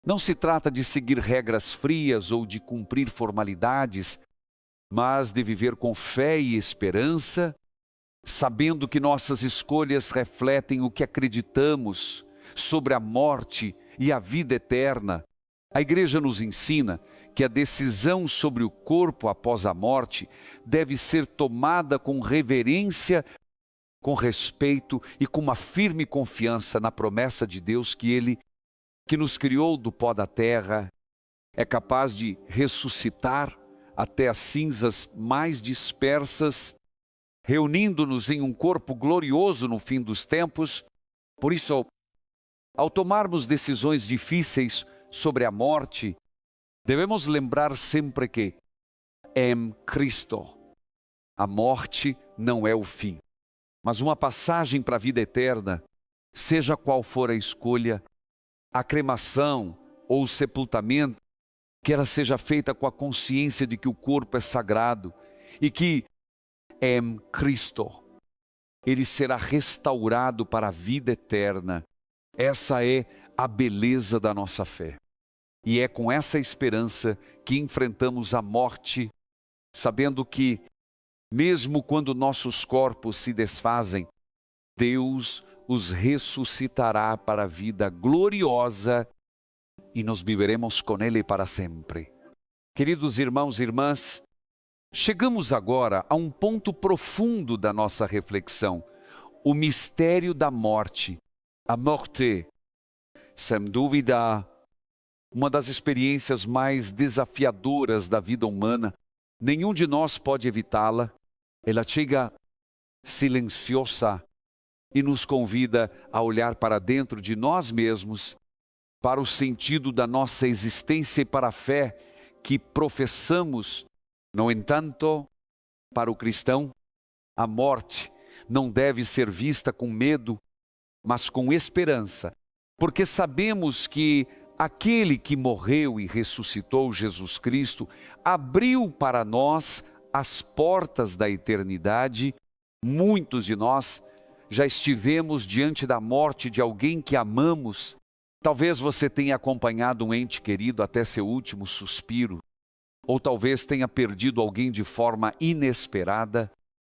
Não se trata de seguir regras frias ou de cumprir formalidades, mas de viver com fé e esperança, sabendo que nossas escolhas refletem o que acreditamos sobre a morte e a vida eterna. A igreja nos ensina que a decisão sobre o corpo após a morte deve ser tomada com reverência, com respeito e com uma firme confiança na promessa de Deus que Ele, que nos criou do pó da terra, é capaz de ressuscitar até as cinzas mais dispersas, reunindo-nos em um corpo glorioso no fim dos tempos. Por isso, ao tomarmos decisões difíceis sobre a morte, devemos lembrar sempre que, em Cristo, a morte não é o fim, mas uma passagem para a vida eterna. Seja qual for a escolha, a cremação ou o sepultamento, que ela seja feita com a consciência de que o corpo é sagrado e que, em Cristo, ele será restaurado para a vida eterna. Essa é a beleza da nossa fé. E é com essa esperança que enfrentamos a morte, sabendo que, mesmo quando nossos corpos se desfazem, Deus os ressuscitará para a vida gloriosa e nós viveremos com Ele para sempre. Queridos irmãos e irmãs, chegamos agora a um ponto profundo da nossa reflexão, o mistério da morte. A morte, sem dúvida, uma das experiências mais desafiadoras da vida humana. Nenhum de nós pode evitá-la. Ela chega silenciosa e nos convida a olhar para dentro de nós mesmos, para o sentido da nossa existência e para a fé que professamos. No entanto, para o cristão, a morte não deve ser vista com medo, mas com esperança, porque sabemos que aquele que morreu e ressuscitou, Jesus Cristo, abriu para nós as portas da eternidade. Muitos de nós já estivemos diante da morte de alguém que amamos. Talvez você tenha acompanhado um ente querido até seu último suspiro, ou talvez tenha perdido alguém de forma inesperada.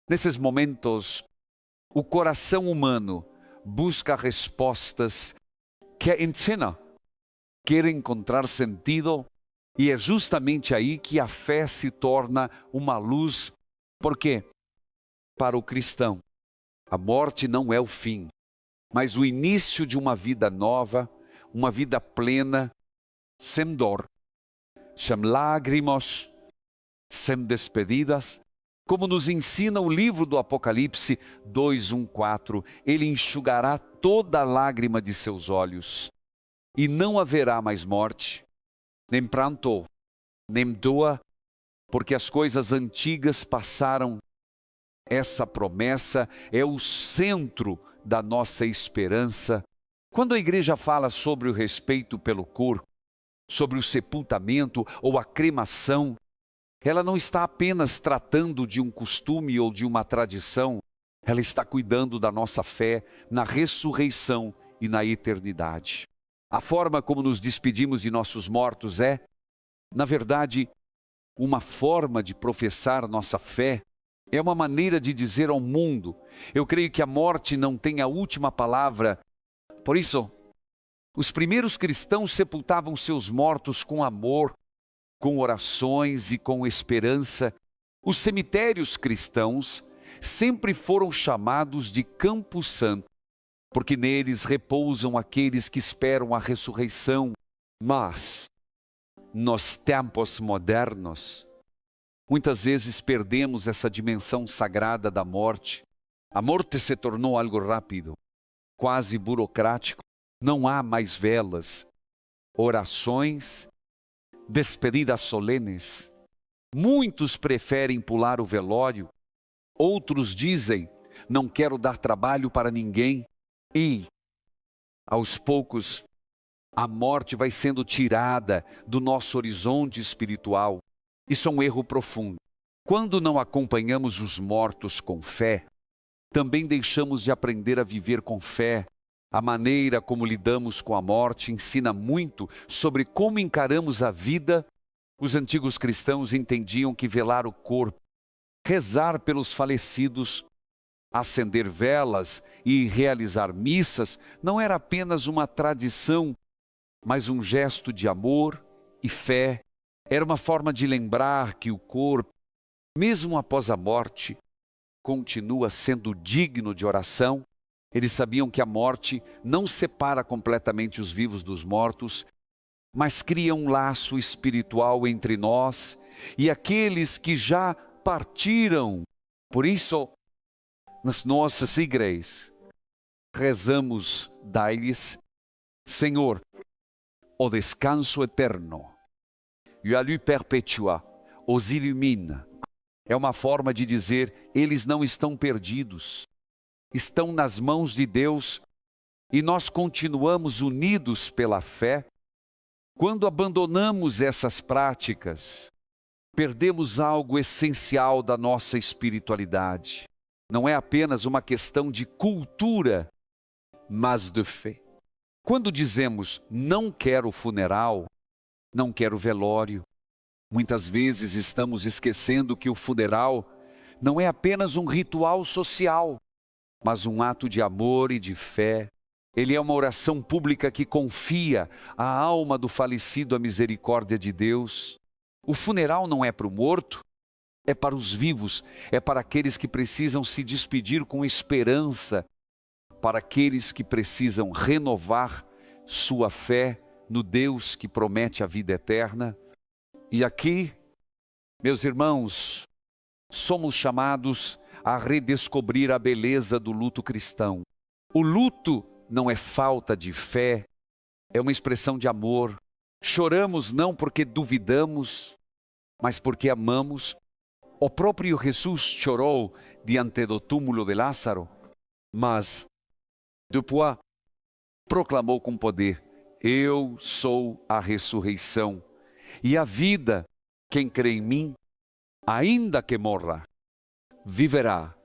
Nesses momentos, o coração humano busca respostas que ensina, quer encontrar sentido, e é justamente aí que a fé se torna uma luz, porque para o cristão, a morte não é o fim, mas o início de uma vida nova, uma vida plena, sem dor, sem lágrimas, sem despedidas. Como nos ensina o livro do Apocalipse 2:1-4, Ele enxugará toda lágrima de seus olhos, e não haverá mais morte, nem pranto, nem dor, porque as coisas antigas passaram. Essa promessa é o centro da nossa esperança. Quando a igreja fala sobre o respeito pelo corpo, sobre o sepultamento ou a cremação, ela não está apenas tratando de um costume ou de uma tradição, ela está cuidando da nossa fé na ressurreição e na eternidade. A forma como nos despedimos de nossos mortos é, na verdade, uma forma de professar nossa fé. É uma maneira de dizer ao mundo: eu creio que a morte não tem a última palavra. Por isso, os primeiros cristãos sepultavam seus mortos com amor, com orações e com esperança. Os cemitérios cristãos sempre foram chamados de Campo Santo, porque neles repousam aqueles que esperam a ressurreição. Mas, nos tempos modernos, muitas vezes perdemos essa dimensão sagrada da morte. A morte se tornou algo rápido, quase burocrático. Não há mais velas, orações, despedidas solenes. Muitos preferem pular o velório. Outros dizem: não quero dar trabalho para ninguém. E, aos poucos, a morte vai sendo tirada do nosso horizonte espiritual. Isso é um erro profundo. Quando não acompanhamos os mortos com fé, também deixamos de aprender a viver com fé. A maneira como lidamos com a morte ensina muito sobre como encaramos a vida. Os antigos cristãos entendiam que velar o corpo, rezar pelos falecidos, acender velas e realizar missas não era apenas uma tradição, mas um gesto de amor e fé. Era uma forma de lembrar que o corpo, mesmo após a morte, continua sendo digno de oração. Eles sabiam que a morte não separa completamente os vivos dos mortos, mas cria um laço espiritual entre nós e aqueles que já partiram. Por isso, nas nossas igrejas, rezamos, dai-lhes, Senhor, o descanso eterno, e a luz perpétua, os ilumina. É uma forma de dizer: eles não estão perdidos, estão nas mãos de Deus, e nós continuamos unidos pela fé. Quando abandonamos essas práticas, perdemos algo essencial da nossa espiritualidade. Não é apenas uma questão de cultura, mas de fé. Quando dizemos não quero funeral, não quero velório, muitas vezes estamos esquecendo que o funeral não é apenas um ritual social, mas um ato de amor e de fé. Ele é uma oração pública que confia a alma do falecido à misericórdia de Deus. O funeral não é para o morto, é para os vivos, é para aqueles que precisam se despedir com esperança, para aqueles que precisam renovar sua fé no Deus que promete a vida eterna. E aqui, meus irmãos, somos chamados a redescobrir a beleza do luto cristão. O luto não é falta de fé, é uma expressão de amor. Choramos não porque duvidamos, mas porque amamos. O próprio Jesus chorou diante do túmulo de Lázaro, mas depois proclamou com poder: eu sou a ressurreição e a vida. Quem crê em mim, ainda que morra, viverá.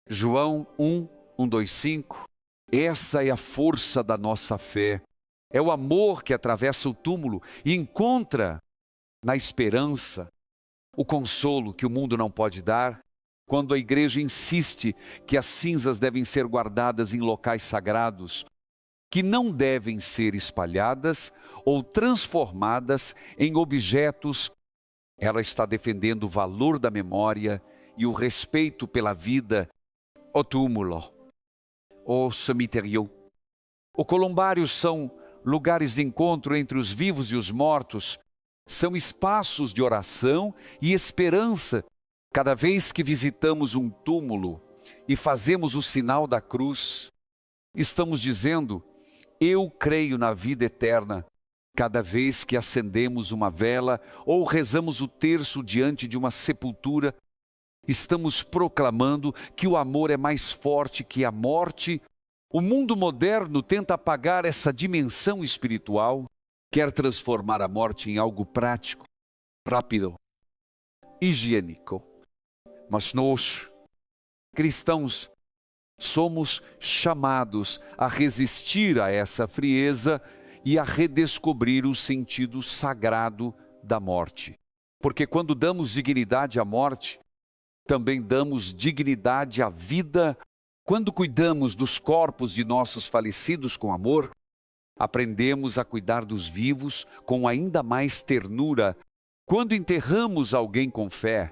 João 1:5. Essa é a força da nossa fé. É o amor que atravessa o túmulo e encontra na esperança o consolo que o mundo não pode dar. Quando a igreja insiste que as cinzas devem ser guardadas em locais sagrados, que não devem ser espalhadas ou transformadas em objetos, ela está defendendo o valor da memória e o respeito pela vida. O túmulo, o cemitério, o columbário são lugares de encontro entre os vivos e os mortos. São espaços de oração e esperança. Cada vez que visitamos um túmulo e fazemos o sinal da cruz, estamos dizendo: eu creio na vida eterna. Cada vez que acendemos uma vela ou rezamos o terço diante de uma sepultura, estamos proclamando que o amor é mais forte que a morte. O mundo moderno tenta apagar essa dimensão espiritual, quer transformar a morte em algo prático, rápido, higiênico. Mas nós, cristãos, somos chamados a resistir a essa frieza e a redescobrir o sentido sagrado da morte. Porque quando damos dignidade à morte, também damos dignidade à vida. Quando cuidamos dos corpos de nossos falecidos com amor, aprendemos a cuidar dos vivos com ainda mais ternura. Quando enterramos alguém com fé,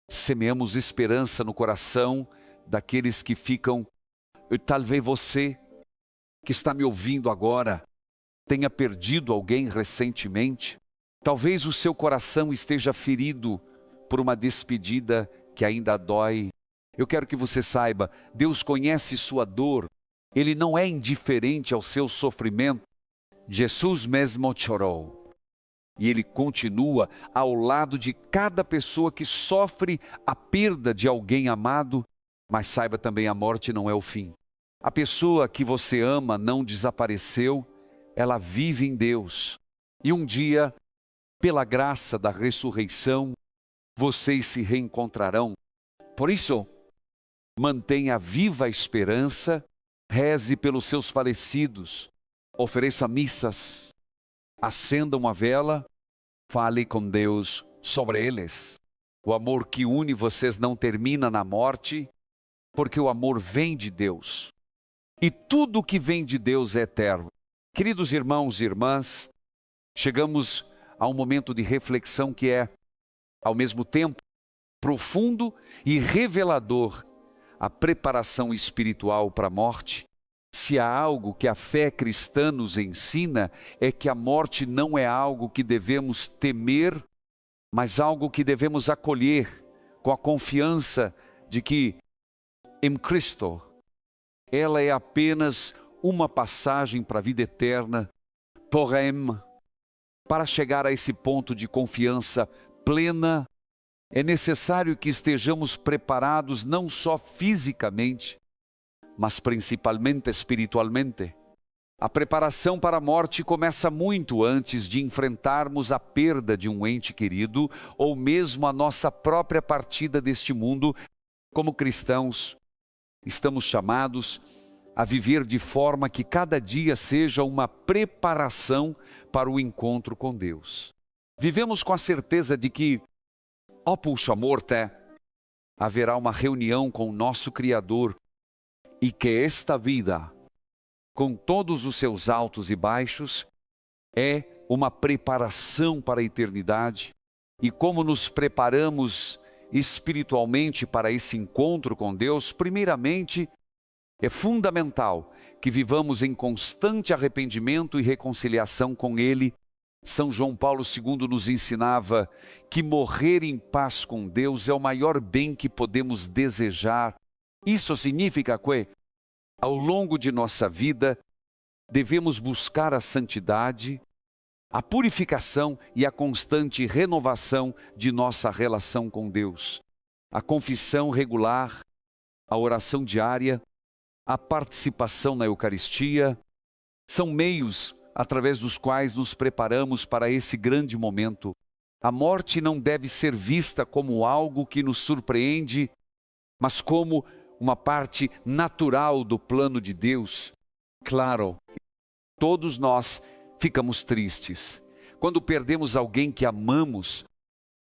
semeamos esperança no coração daqueles que ficam. Talvez você, que está me ouvindo agora, tenha perdido alguém recentemente. Talvez o seu coração esteja ferido por uma despedida que ainda dói. Eu quero que você saiba, Deus conhece sua dor. Ele não é indiferente ao seu sofrimento. Jesus mesmo chorou. E Ele continua ao lado de cada pessoa que sofre a perda de alguém amado. Mas saiba também, a morte não é o fim. A pessoa que você ama não desapareceu, ela vive em Deus. E um dia, pela graça da ressurreição, vocês se reencontrarão. Por isso, mantenha viva a esperança, reze pelos seus falecidos, ofereça missas, acenda uma vela, fale com Deus sobre eles. O amor que une vocês não termina na morte, porque o amor vem de Deus. E tudo que vem de Deus é eterno. Queridos irmãos e irmãs, chegamos a um momento de reflexão que é, ao mesmo tempo, profundo e revelador. A preparação espiritual para a morte. Se há algo que a fé cristã nos ensina, é que a morte não é algo que devemos temer, mas algo que devemos acolher com a confiança de que, em Cristo, ela é apenas uma passagem para a vida eterna. Porém, para chegar a esse ponto de confiança plena, é necessário que estejamos preparados não só fisicamente, mas principalmente espiritualmente. A preparação para a morte começa muito antes de enfrentarmos a perda de um ente querido ou mesmo a nossa própria partida deste mundo. Como cristãos, estamos chamados a viver de forma que cada dia seja uma preparação para o encontro com Deus. Vivemos com a certeza de que, ó pulsa morte, haverá uma reunião com o nosso Criador e que esta vida, com todos os seus altos e baixos, é uma preparação para a eternidade. E como nos preparamos espiritualmente para esse encontro com Deus, primeiramente, é fundamental que vivamos em constante arrependimento e reconciliação com Ele. São João Paulo II nos ensinava que morrer em paz com Deus é o maior bem que podemos desejar. Isso significa que, ao longo de nossa vida, devemos buscar a santidade, a purificação e a constante renovação de nossa relação com Deus. A confissão regular, a oração diária, a participação na Eucaristia, são meios através dos quais nos preparamos para esse grande momento. A morte não deve ser vista como algo que nos surpreende, mas como uma parte natural do plano de Deus. Claro, todos nós ficamos tristes quando perdemos alguém que amamos,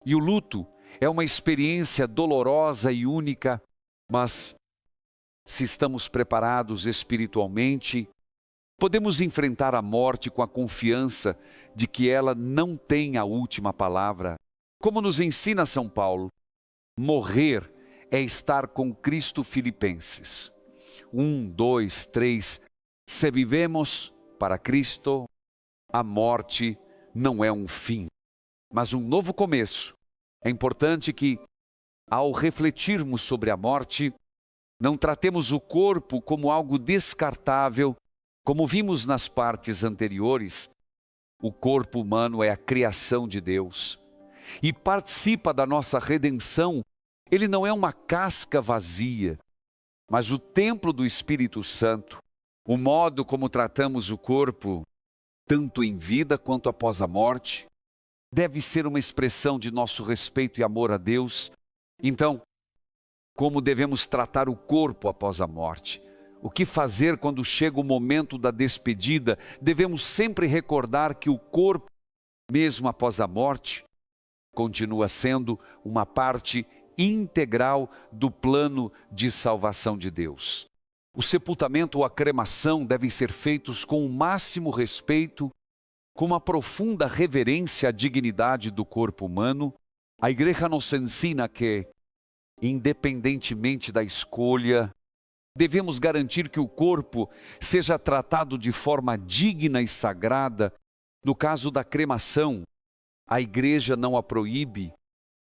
e o luto é uma experiência dolorosa e única, mas se estamos preparados espiritualmente, podemos enfrentar a morte com a confiança de que ela não tem a última palavra. Como nos ensina São Paulo, morrer é estar com Cristo. Filipenses 1, 2, 3. Se vivemos para Cristo, a morte não é um fim, mas um novo começo. É importante que, ao refletirmos sobre a morte, não tratemos o corpo como algo descartável. Como vimos nas partes anteriores, o corpo humano é a criação de Deus e participa da nossa redenção. Ele não é uma casca vazia, mas o templo do Espírito Santo. O modo como tratamos o corpo, tanto em vida quanto após a morte, deve ser uma expressão de nosso respeito e amor a Deus. Então, como devemos tratar o corpo após a morte? O que fazer quando chega o momento da despedida? Devemos sempre recordar que o corpo, mesmo após a morte, continua sendo uma parte integral do plano de salvação de Deus. O sepultamento ou a cremação devem ser feitos com o máximo respeito, com uma profunda reverência à dignidade do corpo humano. A Igreja nos ensina que, independentemente da escolha, devemos garantir que o corpo seja tratado de forma digna e sagrada. No caso da cremação, a Igreja não a proíbe,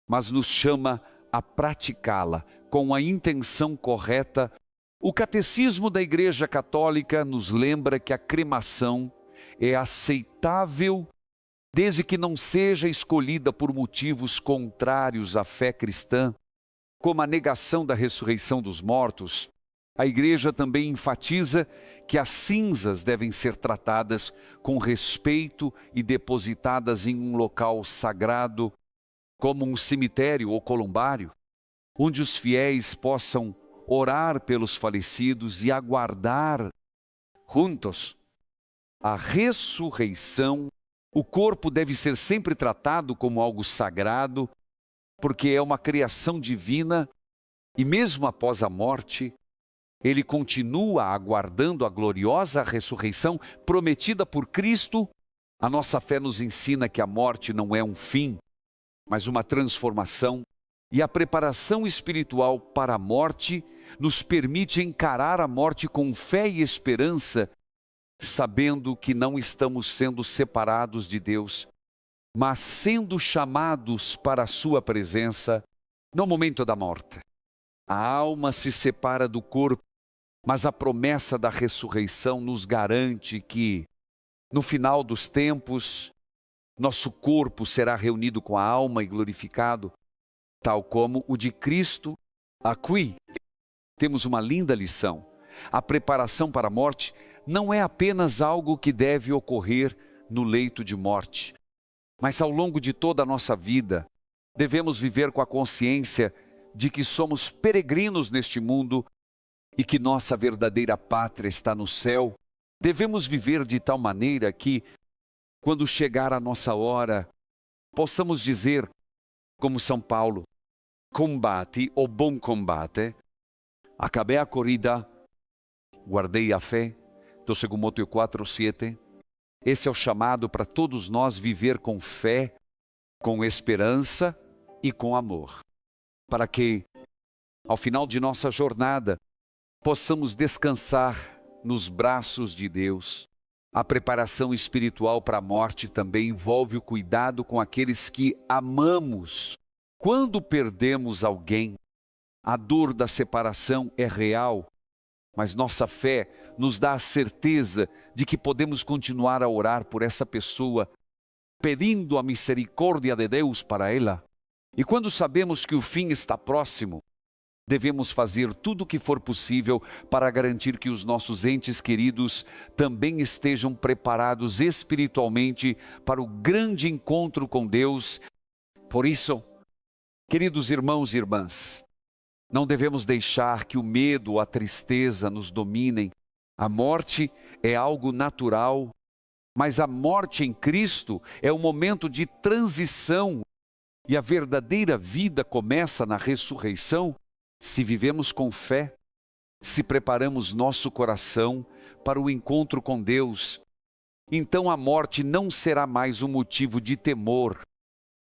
mas nos chama a praticá-la com a intenção correta. O Catecismo da Igreja Católica nos lembra que a cremação é aceitável desde que não seja escolhida por motivos contrários à fé cristã, como a negação da ressurreição dos mortos. A Igreja também enfatiza que as cinzas devem ser tratadas com respeito e depositadas em um local sagrado, como um cemitério ou columbário, onde os fiéis possam orar pelos falecidos e aguardar juntos a ressurreição. O corpo deve ser sempre tratado como algo sagrado, porque é uma criação divina e mesmo após a morte, ele continua aguardando a gloriosa ressurreição prometida por Cristo. A nossa fé nos ensina que a morte não é um fim, mas uma transformação, e a preparação espiritual para a morte nos permite encarar a morte com fé e esperança, sabendo que não estamos sendo separados de Deus, mas sendo chamados para a sua presença no momento da morte. A alma se separa do corpo, mas a promessa da ressurreição nos garante que, no final dos tempos, nosso corpo será reunido com a alma e glorificado, tal como o de Cristo. Aqui temos uma linda lição. A preparação para a morte não é apenas algo que deve ocorrer no leito de morte, mas ao longo de toda a nossa vida, devemos viver com a consciência de que somos peregrinos neste mundo e que nossa verdadeira pátria está no céu. Devemos viver de tal maneira que, quando chegar a nossa hora, possamos dizer, como São Paulo: combate o bom combate, acabei a corrida, guardei a fé. 2 Timóteo 4:7. Esse é o chamado para todos nós viver com fé, com esperança e com amor, para que, ao final de nossa jornada, possamos descansar nos braços de Deus. A preparação espiritual para a morte também envolve o cuidado com aqueles que amamos. Quando perdemos alguém, a dor da separação é real, mas nossa fé nos dá a certeza de que podemos continuar a orar por essa pessoa, pedindo a misericórdia de Deus para ela. E quando sabemos que o fim está próximo, devemos fazer tudo o que for possível para garantir que os nossos entes queridos também estejam preparados espiritualmente para o grande encontro com Deus. Por isso, queridos irmãos e irmãs, não devemos deixar que o medo ou a tristeza nos dominem. A morte é algo natural, mas a morte em Cristo é um momento de transição, e a verdadeira vida começa na ressurreição. Se vivemos com fé, se preparamos nosso coração para o encontro com Deus, então a morte não será mais um motivo de temor,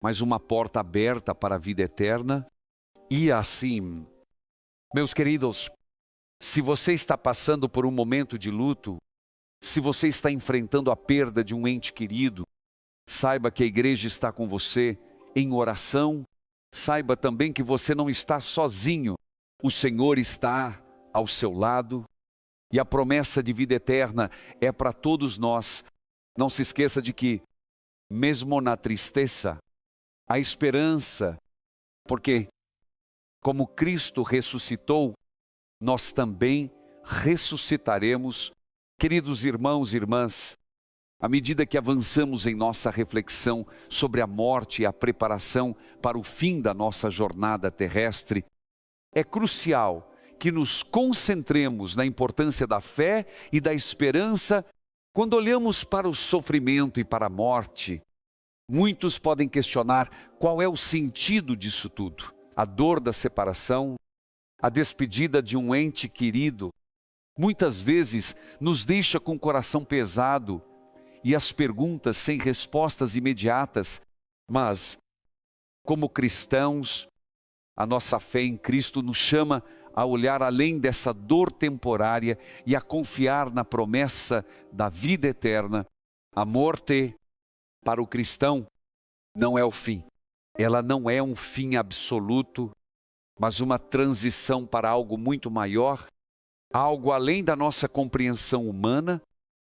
mas uma porta aberta para a vida eterna. E assim, meus queridos, se você está passando por um momento de luto, se você está enfrentando a perda de um ente querido, saiba que a igreja está com você em oração. Saiba também que você não está sozinho. O Senhor está ao seu lado e a promessa de vida eterna é para todos nós. Não se esqueça de que, mesmo na tristeza, há esperança, porque, como Cristo ressuscitou, nós também ressuscitaremos Queridos irmãos e irmãs, à medida que avançamos em nossa reflexão sobre a morte e a preparação para o fim da nossa jornada terrestre, é crucial que nos concentremos na importância da fé e da esperança quando olhamos para o sofrimento e para a morte. Muitos podem questionar qual é o sentido disso tudo. A dor da separação, a despedida de um ente querido, muitas vezes nos deixa com o coração pesado e as perguntas sem respostas imediatas. Mas, como cristãos, a nossa fé em Cristo nos chama a olhar além dessa dor temporária e a confiar na promessa da vida eterna. A morte, para o cristão, não é o fim. Ela não é um fim absoluto, mas uma transição para algo muito maior, algo além da nossa compreensão humana,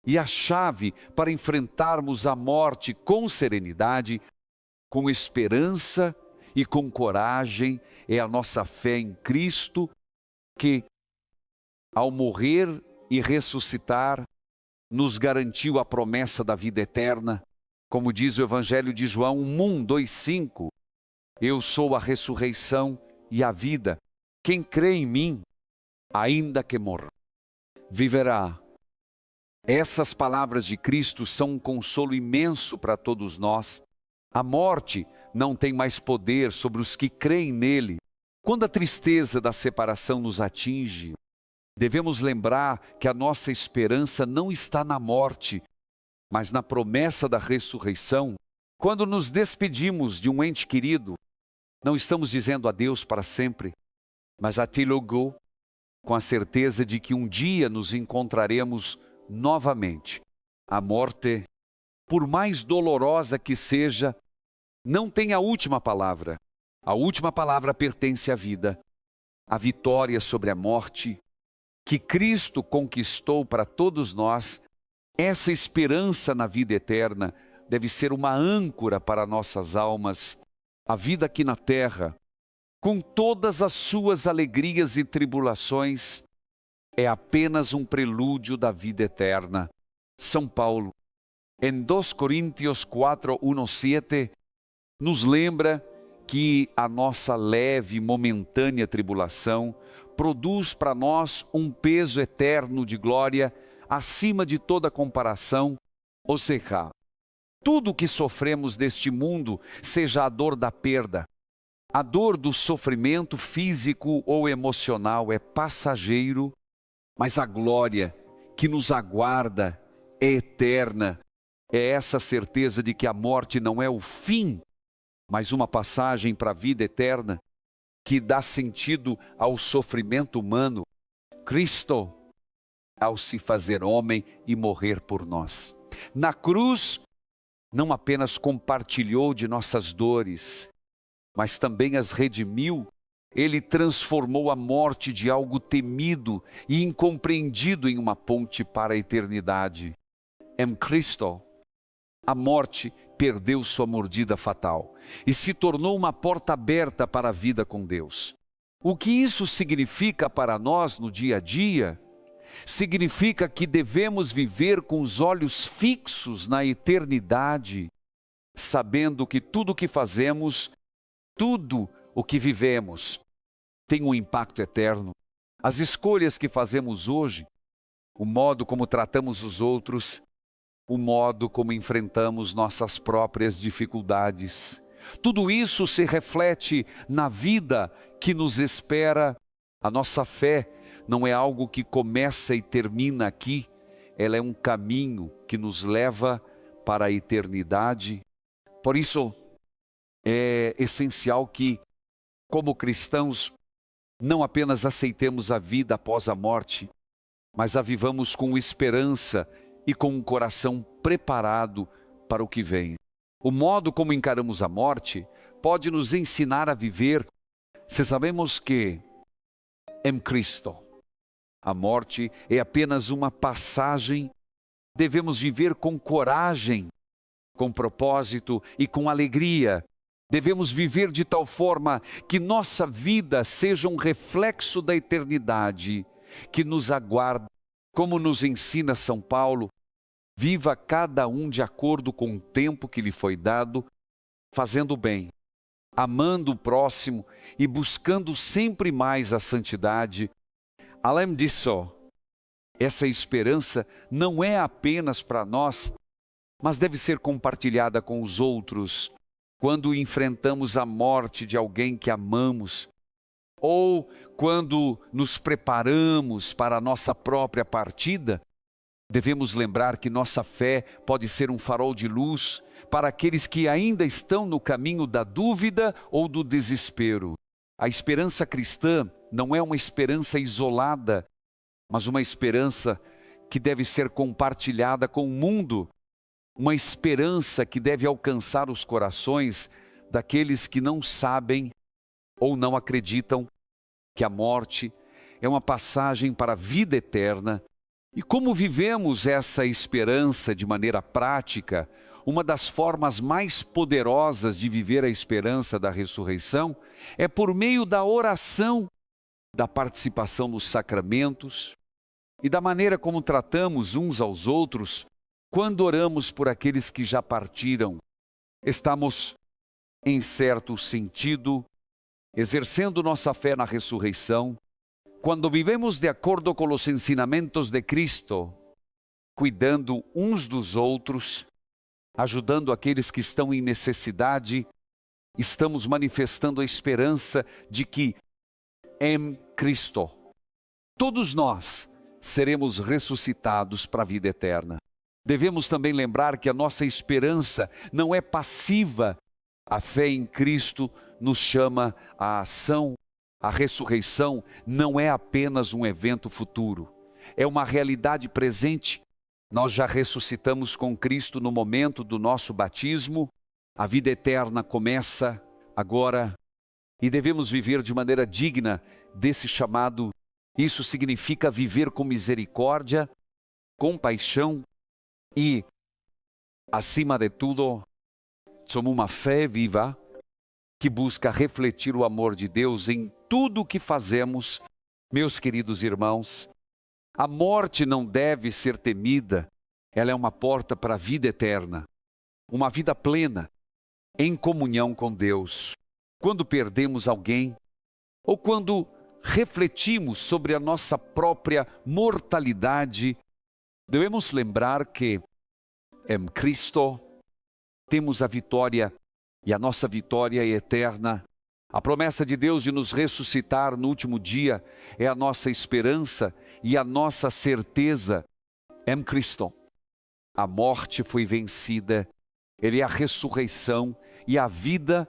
e a chave para enfrentarmos a morte com serenidade, com esperança e com coragem é a nossa fé em Cristo, que, ao morrer e ressuscitar, nos garantiu a promessa da vida eterna. Como diz o Evangelho de João 1:2-5, eu sou a ressurreição e a vida. Quem crê em mim, ainda que morra, viverá. Essas palavras de Cristo são um consolo imenso para todos nós. A morte não tem mais poder sobre os que creem nele. Quando a tristeza da separação nos atinge, devemos lembrar que a nossa esperança não está na morte, mas na promessa da ressurreição. Quando nos despedimos de um ente querido, não estamos dizendo adeus para sempre, mas atilogou, com a certeza de que um dia nos encontraremos novamente. A morte, por mais dolorosa que seja, não tem a última palavra. A última palavra pertence à vida. A vitória sobre a morte, que Cristo conquistou para todos nós, essa esperança na vida eterna deve ser uma âncora para nossas almas. A vida aqui na terra, com todas as suas alegrias e tribulações, é apenas um prelúdio da vida eterna. São Paulo, em 2 Coríntios 4:1-7, nos lembra que a nossa leve e momentânea tribulação produz para nós um peso eterno de glória acima de toda comparação. Ou seja, tudo o que sofremos deste mundo, seja a dor da perda, a dor do sofrimento físico ou emocional, é passageiro, mas a glória que nos aguarda é eterna. É essa certeza de que a morte não é o fim, mas uma passagem para a vida eterna, que dá sentido ao sofrimento humano. Cristo, ao se fazer homem e morrer por nós, na cruz, não apenas compartilhou de nossas dores, mas também as redimiu. Ele transformou a morte de algo temido e incompreendido em uma ponte para a eternidade. Em Cristo, a morte perdeu sua mordida fatal e se tornou uma porta aberta para a vida com Deus. O que isso significa para nós no dia a dia? Significa que devemos viver com os olhos fixos na eternidade, sabendo que tudo o que fazemos, tudo o que vivemos, tem um impacto eterno. As escolhas que fazemos hoje, o modo como tratamos os outros, o modo como enfrentamos nossas próprias dificuldades, tudo isso se reflete na vida que nos espera. A nossa fé não é algo que começa e termina aqui, ela é um caminho que nos leva para a eternidade. Por isso, é essencial que, como cristãos, não apenas aceitemos a vida após a morte, mas a vivamos com esperança e com um coração preparado para o que vem. O modo como encaramos a morte pode nos ensinar a viver, se sabemos que, em Cristo, a morte é apenas uma passagem. Devemos viver com coragem, com propósito e com alegria. Devemos viver de tal forma que nossa vida seja um reflexo da eternidade que nos aguarda Como nos ensina São Paulo, viva cada um de acordo com o tempo que lhe foi dado, fazendo o bem, amando o próximo e buscando sempre mais a santidade. Além disso, essa esperança não é apenas para nós, mas deve ser compartilhada com os outros. Quando enfrentamos a morte de alguém que amamos, ou quando nos preparamos para a nossa própria partida, devemos lembrar que nossa fé pode ser um farol de luz para aqueles que ainda estão no caminho da dúvida ou do desespero. A esperança cristã não é uma esperança isolada, mas uma esperança que deve ser compartilhada com o mundo. Uma esperança que deve alcançar os corações daqueles que não sabem ou não acreditam que a morte é uma passagem para a vida eterna. E como vivemos essa esperança de maneira prática, uma das formas mais poderosas de viver a esperança da ressurreição é por meio da oração, da participação nos sacramentos e da maneira como tratamos uns aos outros quando oramos por aqueles que já partiram. Estamos, em certo sentido, exercendo nossa fé na ressurreição quando vivemos de acordo com os ensinamentos de Cristo, cuidando uns dos outros, ajudando aqueles que estão em necessidade. Estamos manifestando a esperança de que em Cristo todos nós seremos ressuscitados para a vida eterna. Devemos também lembrar que a nossa esperança não é passiva. A fé em Cristo nos chama à ação. A ressurreição não é apenas um evento futuro, é uma realidade presente. Nós já ressuscitamos com Cristo no momento do nosso batismo. A vida eterna começa agora e devemos viver de maneira digna desse chamado. Isso significa viver com misericórdia, compaixão e, acima de tudo, somos uma fé viva que busca refletir o amor de Deus em tudo o que fazemos. Meus queridos irmãos, a morte não deve ser temida. Ela é uma porta para a vida eterna, uma vida plena, em comunhão com Deus. Quando perdemos alguém, ou quando refletimos sobre a nossa própria mortalidade, devemos lembrar que em Cristo temos a vitória, e a nossa vitória é eterna. A promessa de Deus de nos ressuscitar no último dia é a nossa esperança e a nossa certeza em Cristo. A morte foi vencida, Ele é a ressurreição e a vida,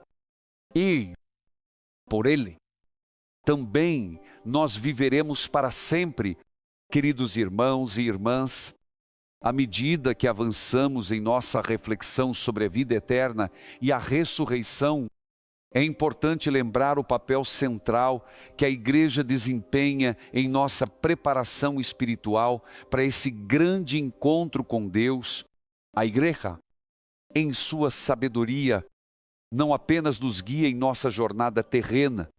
e por Ele também nós viveremos para sempre. Queridos irmãos e irmãs, à medida que avançamos em nossa reflexão sobre a vida eterna e a ressurreição, é importante lembrar o papel central que a Igreja desempenha em nossa preparação espiritual para esse grande encontro com Deus. A Igreja, em sua sabedoria, não apenas nos guia em nossa jornada terrena,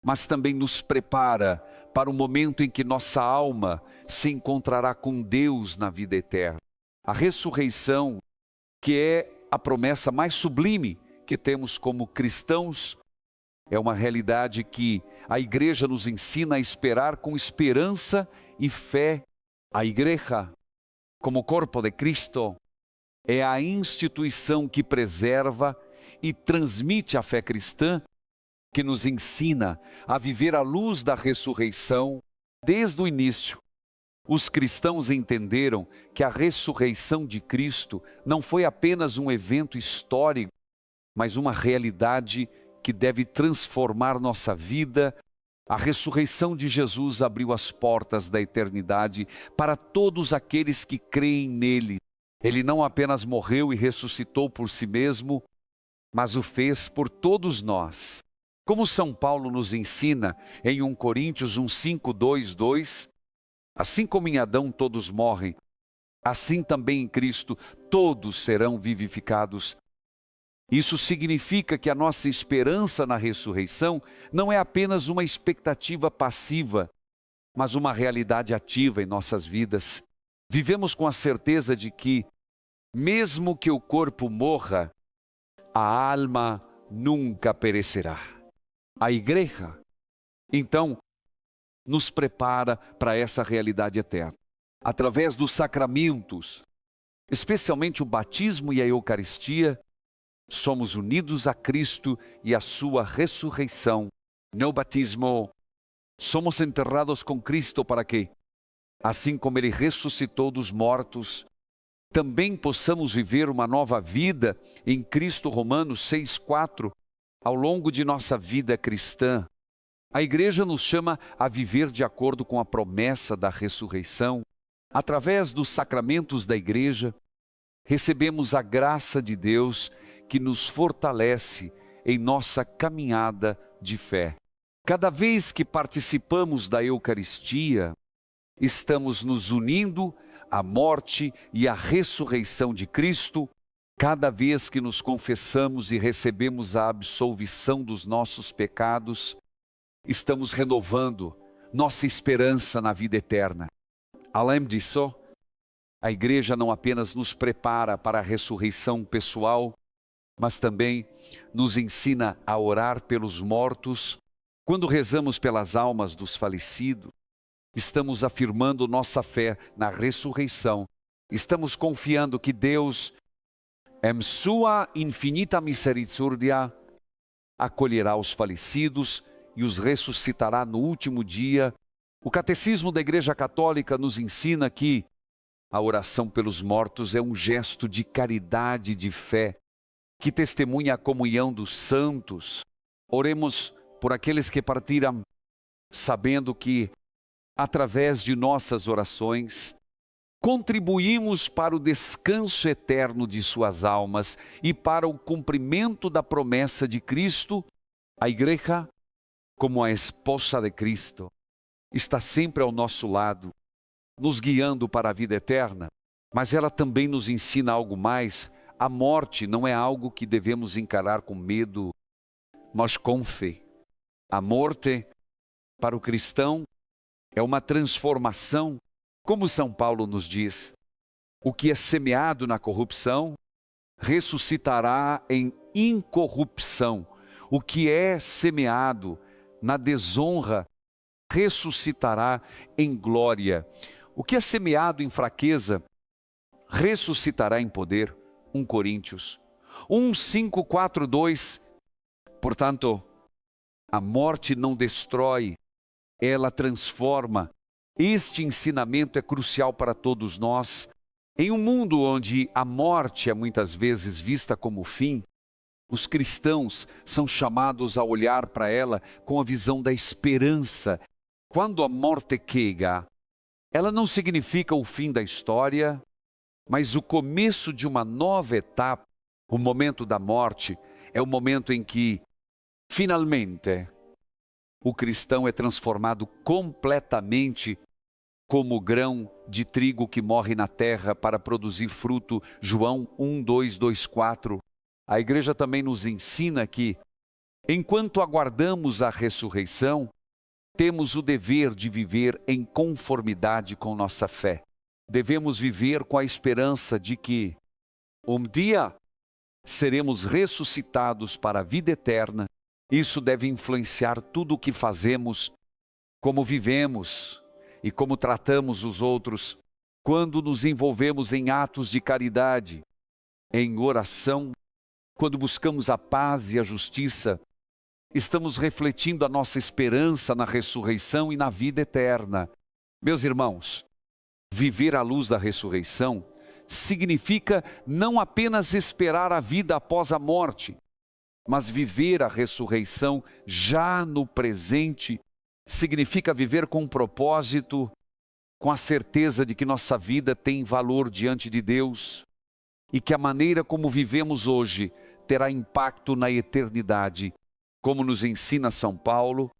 mas também nos prepara para o momento em que nossa alma se encontrará com Deus na vida eterna. A ressurreição, que é a promessa mais sublime que temos como cristãos, é uma realidade que a Igreja nos ensina a esperar com esperança e fé. A Igreja, como corpo de Cristo, é a instituição que preserva e transmite a fé cristã, que nos ensina a viver à luz da ressurreição. Desde o início, os cristãos entenderam que a ressurreição de Cristo não foi apenas um evento histórico, mas uma realidade que deve transformar nossa vida. A ressurreição de Jesus abriu as portas da eternidade para todos aqueles que creem nele. Ele não apenas morreu e ressuscitou por si mesmo, mas o fez por todos nós. Como São Paulo nos ensina em 1 Coríntios 5:2, assim como em Adão todos morrem, assim também em Cristo todos serão vivificados. Isso significa que a nossa esperança na ressurreição não é apenas uma expectativa passiva, mas uma realidade ativa em nossas vidas. Vivemos com a certeza de que, mesmo que o corpo morra, a alma nunca perecerá. A igreja, então, nos prepara para essa realidade eterna. Através dos sacramentos, especialmente o batismo e a Eucaristia, somos unidos a Cristo e a sua ressurreição. No batismo, somos enterrados com Cristo para que, assim como Ele ressuscitou dos mortos, também possamos viver uma nova vida em Cristo. Romanos 6,4, ao longo de nossa vida cristã. A igreja nos chama a viver de acordo com a promessa da ressurreição. Através dos sacramentos da igreja, recebemos a graça de Deus que nos fortalece em nossa caminhada de fé. Cada vez que participamos da Eucaristia, estamos nos unindo à morte e à ressurreição de Cristo. Cada vez que nos confessamos e recebemos a absolvição dos nossos pecados, estamos renovando nossa esperança na vida eterna. Além disso, a igreja não apenas nos prepara para a ressurreição pessoal, mas também nos ensina a orar pelos mortos. Quando rezamos pelas almas dos falecidos, estamos afirmando nossa fé na ressurreição. Estamos confiando que Deus, em sua infinita misericórdia, acolherá os falecidos e os ressuscitará no último dia. O Catecismo da Igreja Católica nos ensina que a oração pelos mortos é um gesto de caridade e de fé, que testemunha a comunhão dos santos. Oremos por aqueles que partiram, sabendo que, através de nossas orações, contribuímos para o descanso eterno de suas almas e para o cumprimento da promessa de Cristo. A igreja, como a esposa de Cristo, está sempre ao nosso lado, nos guiando para a vida eterna, mas ela também nos ensina algo mais. A morte não é algo que devemos encarar com medo, mas com fé. A morte, para o cristão, é uma transformação. Como São Paulo nos diz, o que é semeado na corrupção, ressuscitará em incorrupção. O que é semeado na desonra, ressuscitará em glória. O que é semeado em fraqueza, ressuscitará em poder. 1 Coríntios 1:5-4:2. Portanto, a morte não destrói, ela transforma. Este ensinamento é crucial para todos nós. Em um mundo onde a morte é muitas vezes vista como fim, os cristãos são chamados a olhar para ela com a visão da esperança. Quando a morte chega, ela não significa o fim da história, mas o começo de uma nova etapa. O momento da morte é o momento em que, finalmente, o cristão é transformado completamente como grão de trigo que morre na terra para produzir fruto. João 1:2-4. A igreja também nos ensina que, enquanto aguardamos a ressurreição, temos o dever de viver em conformidade com nossa fé. Devemos viver com a esperança de que, um dia, seremos ressuscitados para a vida eterna. Isso deve influenciar tudo o que fazemos, como vivemos e como tratamos os outros. Quando nos envolvemos em atos de caridade, em oração, quando buscamos a paz e a justiça, estamos refletindo a nossa esperança na ressurreição e na vida eterna. Meus irmãos, viver à luz da ressurreição significa não apenas esperar a vida após a morte, mas viver a ressurreição já no presente. Significa viver com um propósito, com a certeza de que nossa vida tem valor diante de Deus e que a maneira como vivemos hoje terá impacto na eternidade. Como nos ensina São Paulo,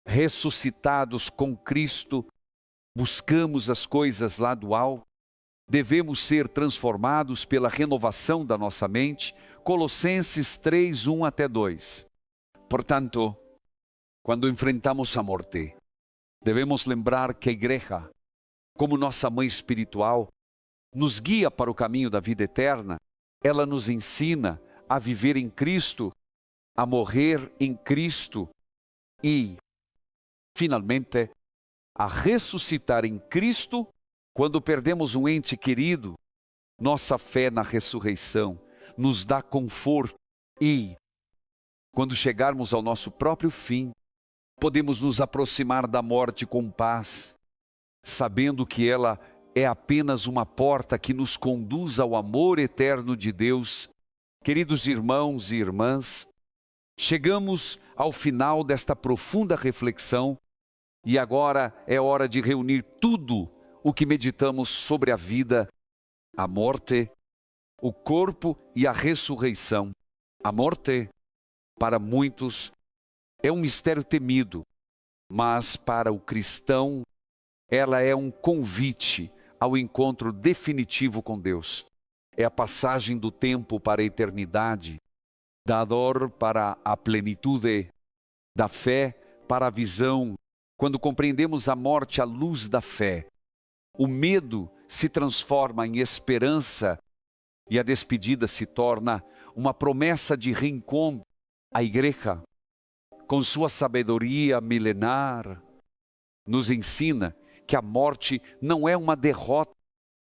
ressuscitados com Cristo, buscamos as coisas lá do alto, devemos ser transformados pela renovação da nossa mente. Colossenses 3:1-2. Portanto, quando enfrentamos a morte, Devemos lembrar que a igreja, como nossa mãe espiritual, nos guia para o caminho da vida eterna. Ela nos ensina a viver em Cristo, a morrer em Cristo e, finalmente, a ressuscitar em Cristo quando perdemos um ente querido. Nossa fé na ressurreição nos dá conforto e, quando chegarmos ao nosso próprio fim, podemos nos aproximar da morte com paz, sabendo que ela é apenas uma porta que nos conduz ao amor eterno de Deus. Queridos irmãos e irmãs, chegamos ao final desta profunda reflexão e agora é hora de reunir tudo o que meditamos sobre a vida, a morte, o corpo e a ressurreição. A morte, para muitos, é um mistério temido, mas para o cristão, ela é um convite ao encontro definitivo com Deus. É a passagem do tempo para a eternidade, da dor para a plenitude, da fé para a visão. Quando compreendemos a morte à luz da fé, o medo se transforma em esperança e a despedida se torna uma promessa de reencontro. A igreja, com sua sabedoria milenar, nos ensina que a morte não é uma derrota,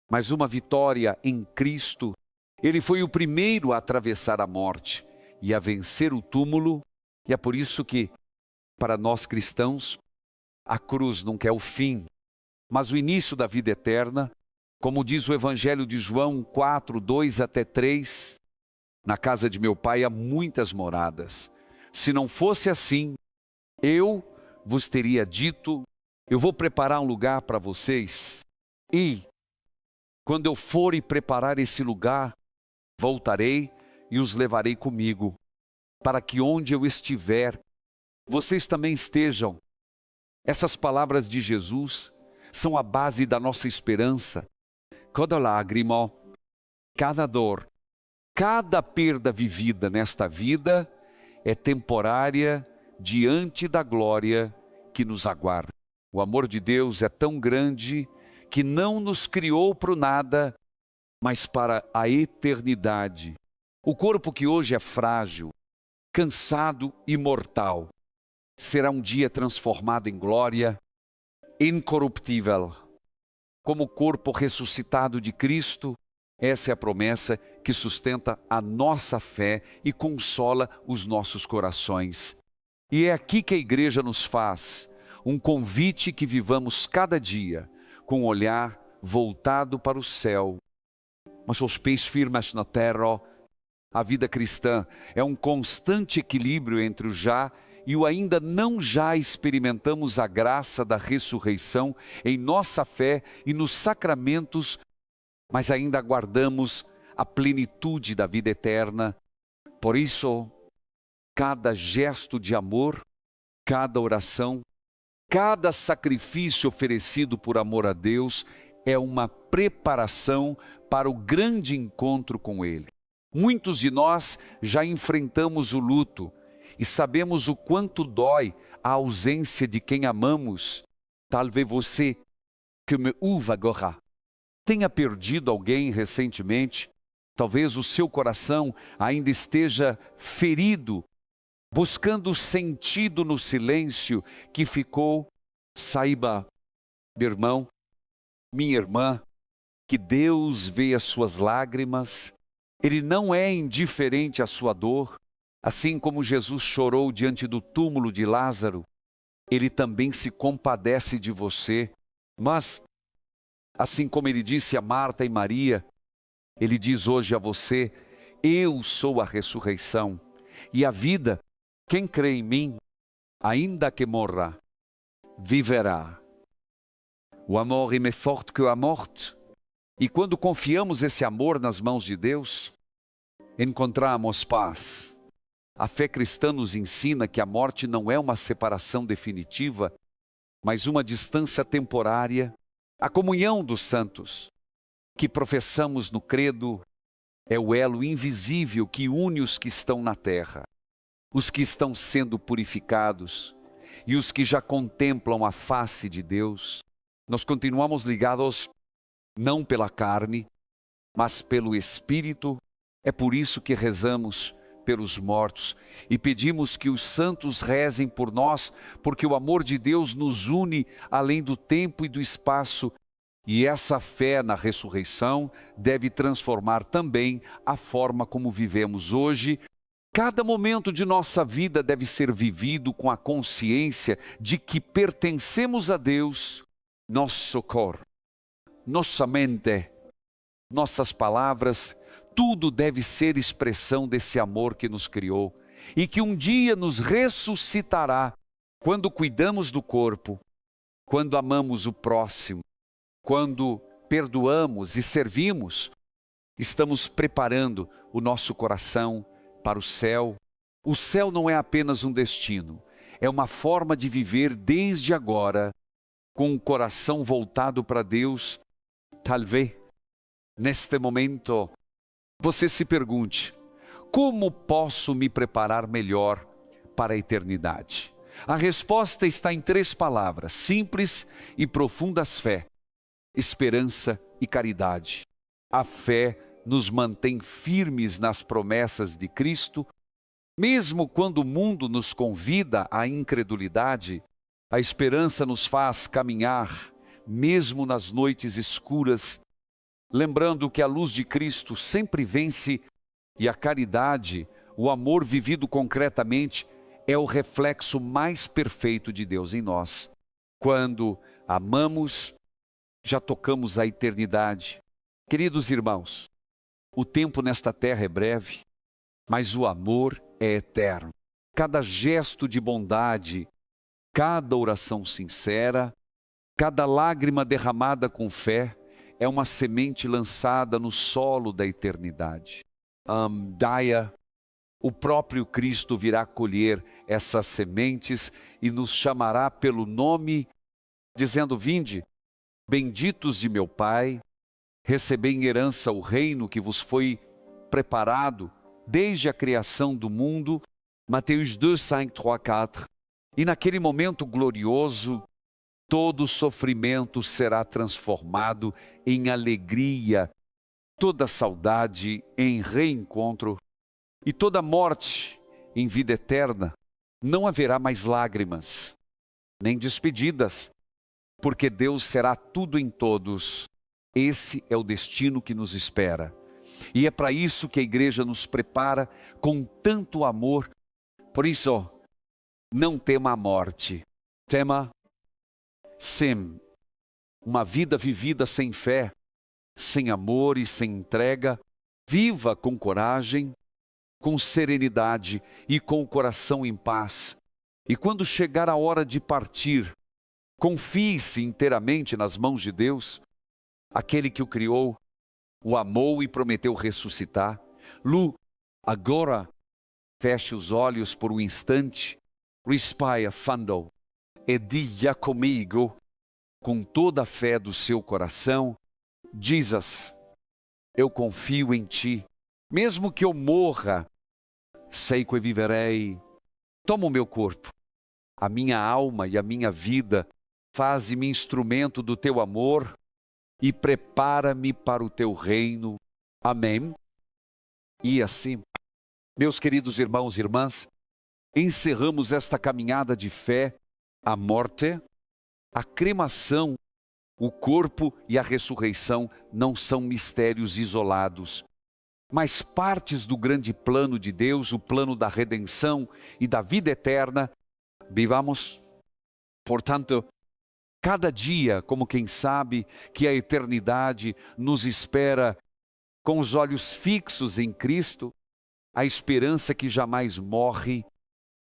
mas uma vitória em Cristo. Ele foi o primeiro a atravessar a morte e a vencer o túmulo, e é por isso que, para nós cristãos, a cruz nunca é o fim, mas o início da vida eterna. Como diz o Evangelho de João 4, 2 até 3, na casa de meu pai há muitas moradas. Se não fosse assim, eu vos teria dito, eu vou preparar um lugar para vocês, e quando eu for e preparar esse lugar, voltarei e os levarei comigo, para que onde eu estiver, vocês também estejam. Essas palavras de Jesus são a base da nossa esperança. Cada lágrima, cada dor, cada perda vivida nesta vida é temporária diante da glória que nos aguarda. O amor de Deus é tão grande que não nos criou para o nada, mas para a eternidade. O corpo que hoje é frágil, cansado e mortal, será um dia transformado em glória, incorruptível. Como o corpo ressuscitado de Cristo, essa é a promessa que sustenta a nossa fé e consola os nossos corações. E é aqui que a igreja nos faz um convite que vivamos cada dia com o olhar voltado para o céu, mas os pés firmes na terra. A vida cristã é um constante equilíbrio entre o já e o ainda não já. Experimentamos a graça da ressurreição em nossa fé e nos sacramentos, mas ainda aguardamos a plenitude da vida eterna. Por isso, cada gesto de amor, cada oração, cada sacrifício oferecido por amor a Deus é uma preparação para o grande encontro com Ele. Muitos de nós já enfrentamos o luto e sabemos o quanto dói a ausência de quem amamos. Talvez você, que me ouve agora, tenha perdido alguém recentemente. Talvez o seu coração ainda esteja ferido, buscando sentido no silêncio que ficou. Saiba, meu irmão, minha irmã, que Deus vê as suas lágrimas. Ele não é indiferente à sua dor. Assim como Jesus chorou diante do túmulo de Lázaro, Ele também se compadece de você. Mas, assim como Ele disse a Marta e Maria, Ele diz hoje a você: eu sou a ressurreição e a vida. Quem crê em mim, ainda que morra, viverá. O amor é mais forte que a morte. E quando confiamos esse amor nas mãos de Deus, encontramos paz. A fé cristã nos ensina que a morte não é uma separação definitiva, mas uma distância temporária. A comunhão dos santos, que professamos no credo, é o elo invisível que une os que estão na terra, os que estão sendo purificados, e os que já contemplam a face de Deus. Nós continuamos ligados não pela carne, mas pelo Espírito. É por isso que rezamos pelos mortos e pedimos que os santos rezem por nós, porque o amor de Deus nos une além do tempo e do espaço, e essa fé na ressurreição deve transformar também a forma como vivemos hoje. Cada momento de nossa vida deve ser vivido com a consciência de que pertencemos a Deus. Nosso corpo, nossa mente, nossas palavras, tudo deve ser expressão desse amor que nos criou e que um dia nos ressuscitará quando cuidamos do corpo, quando amamos o próximo, quando perdoamos e servimos. Estamos preparando o nosso coração para o céu. O céu não é apenas um destino, é uma forma de viver desde agora, com o coração voltado para Deus. Talvez, neste momento, você se pergunte: como posso me preparar melhor para a eternidade? A resposta está em 3 palavras, simples e profundas: fé, esperança e caridade. A fé nos mantém firmes nas promessas de Cristo, mesmo quando o mundo nos convida à incredulidade. A esperança nos faz caminhar, mesmo nas noites escuras, lembrando que a luz de Cristo sempre vence, e a caridade, o amor vivido concretamente, é o reflexo mais perfeito de Deus em nós. Quando amamos, já tocamos a eternidade. Queridos irmãos, o tempo nesta terra é breve, mas o amor é eterno. Cada gesto de bondade, cada oração sincera, cada lágrima derramada com fé, é uma semente lançada no solo da eternidade. O próprio Cristo virá colher essas sementes e nos chamará pelo nome, dizendo: vinde, benditos de meu Pai, recebei em herança o reino que vos foi preparado desde a criação do mundo. Mateus 2, 5, 3, 4. E naquele momento glorioso, todo sofrimento será transformado em alegria, toda saudade em reencontro e toda morte em vida eterna. Não haverá mais lágrimas, nem despedidas, porque Deus será tudo em todos. Esse é o destino que nos espera. E é para isso que a igreja nos prepara com tanto amor. Por isso, não tema a morte, tema sim, uma vida vivida sem fé, sem amor e sem entrega. Viva com coragem, com serenidade e com o coração em paz. E quando chegar a hora de partir, confie-se inteiramente nas mãos de Deus, aquele que o criou, o amou e prometeu ressuscitar. Agora, feche os olhos por um instante, respire fundo e diga comigo, com toda a fé do seu coração: Jesus, eu confio em Ti. Mesmo que eu morra, sei que eu viverei. Toma o meu corpo, a minha alma e a minha vida, faze-me instrumento do Teu amor e prepara-me para o Teu reino. Amém. E assim, meus queridos irmãos e irmãs, encerramos esta caminhada de fé. A morte, a cremação, o corpo e a ressurreição não são mistérios isolados, mas partes do grande plano de Deus, o plano da redenção e da vida eterna. Vivamos, portanto, cada dia como quem sabe que a eternidade nos espera, com os olhos fixos em Cristo, a esperança que jamais morre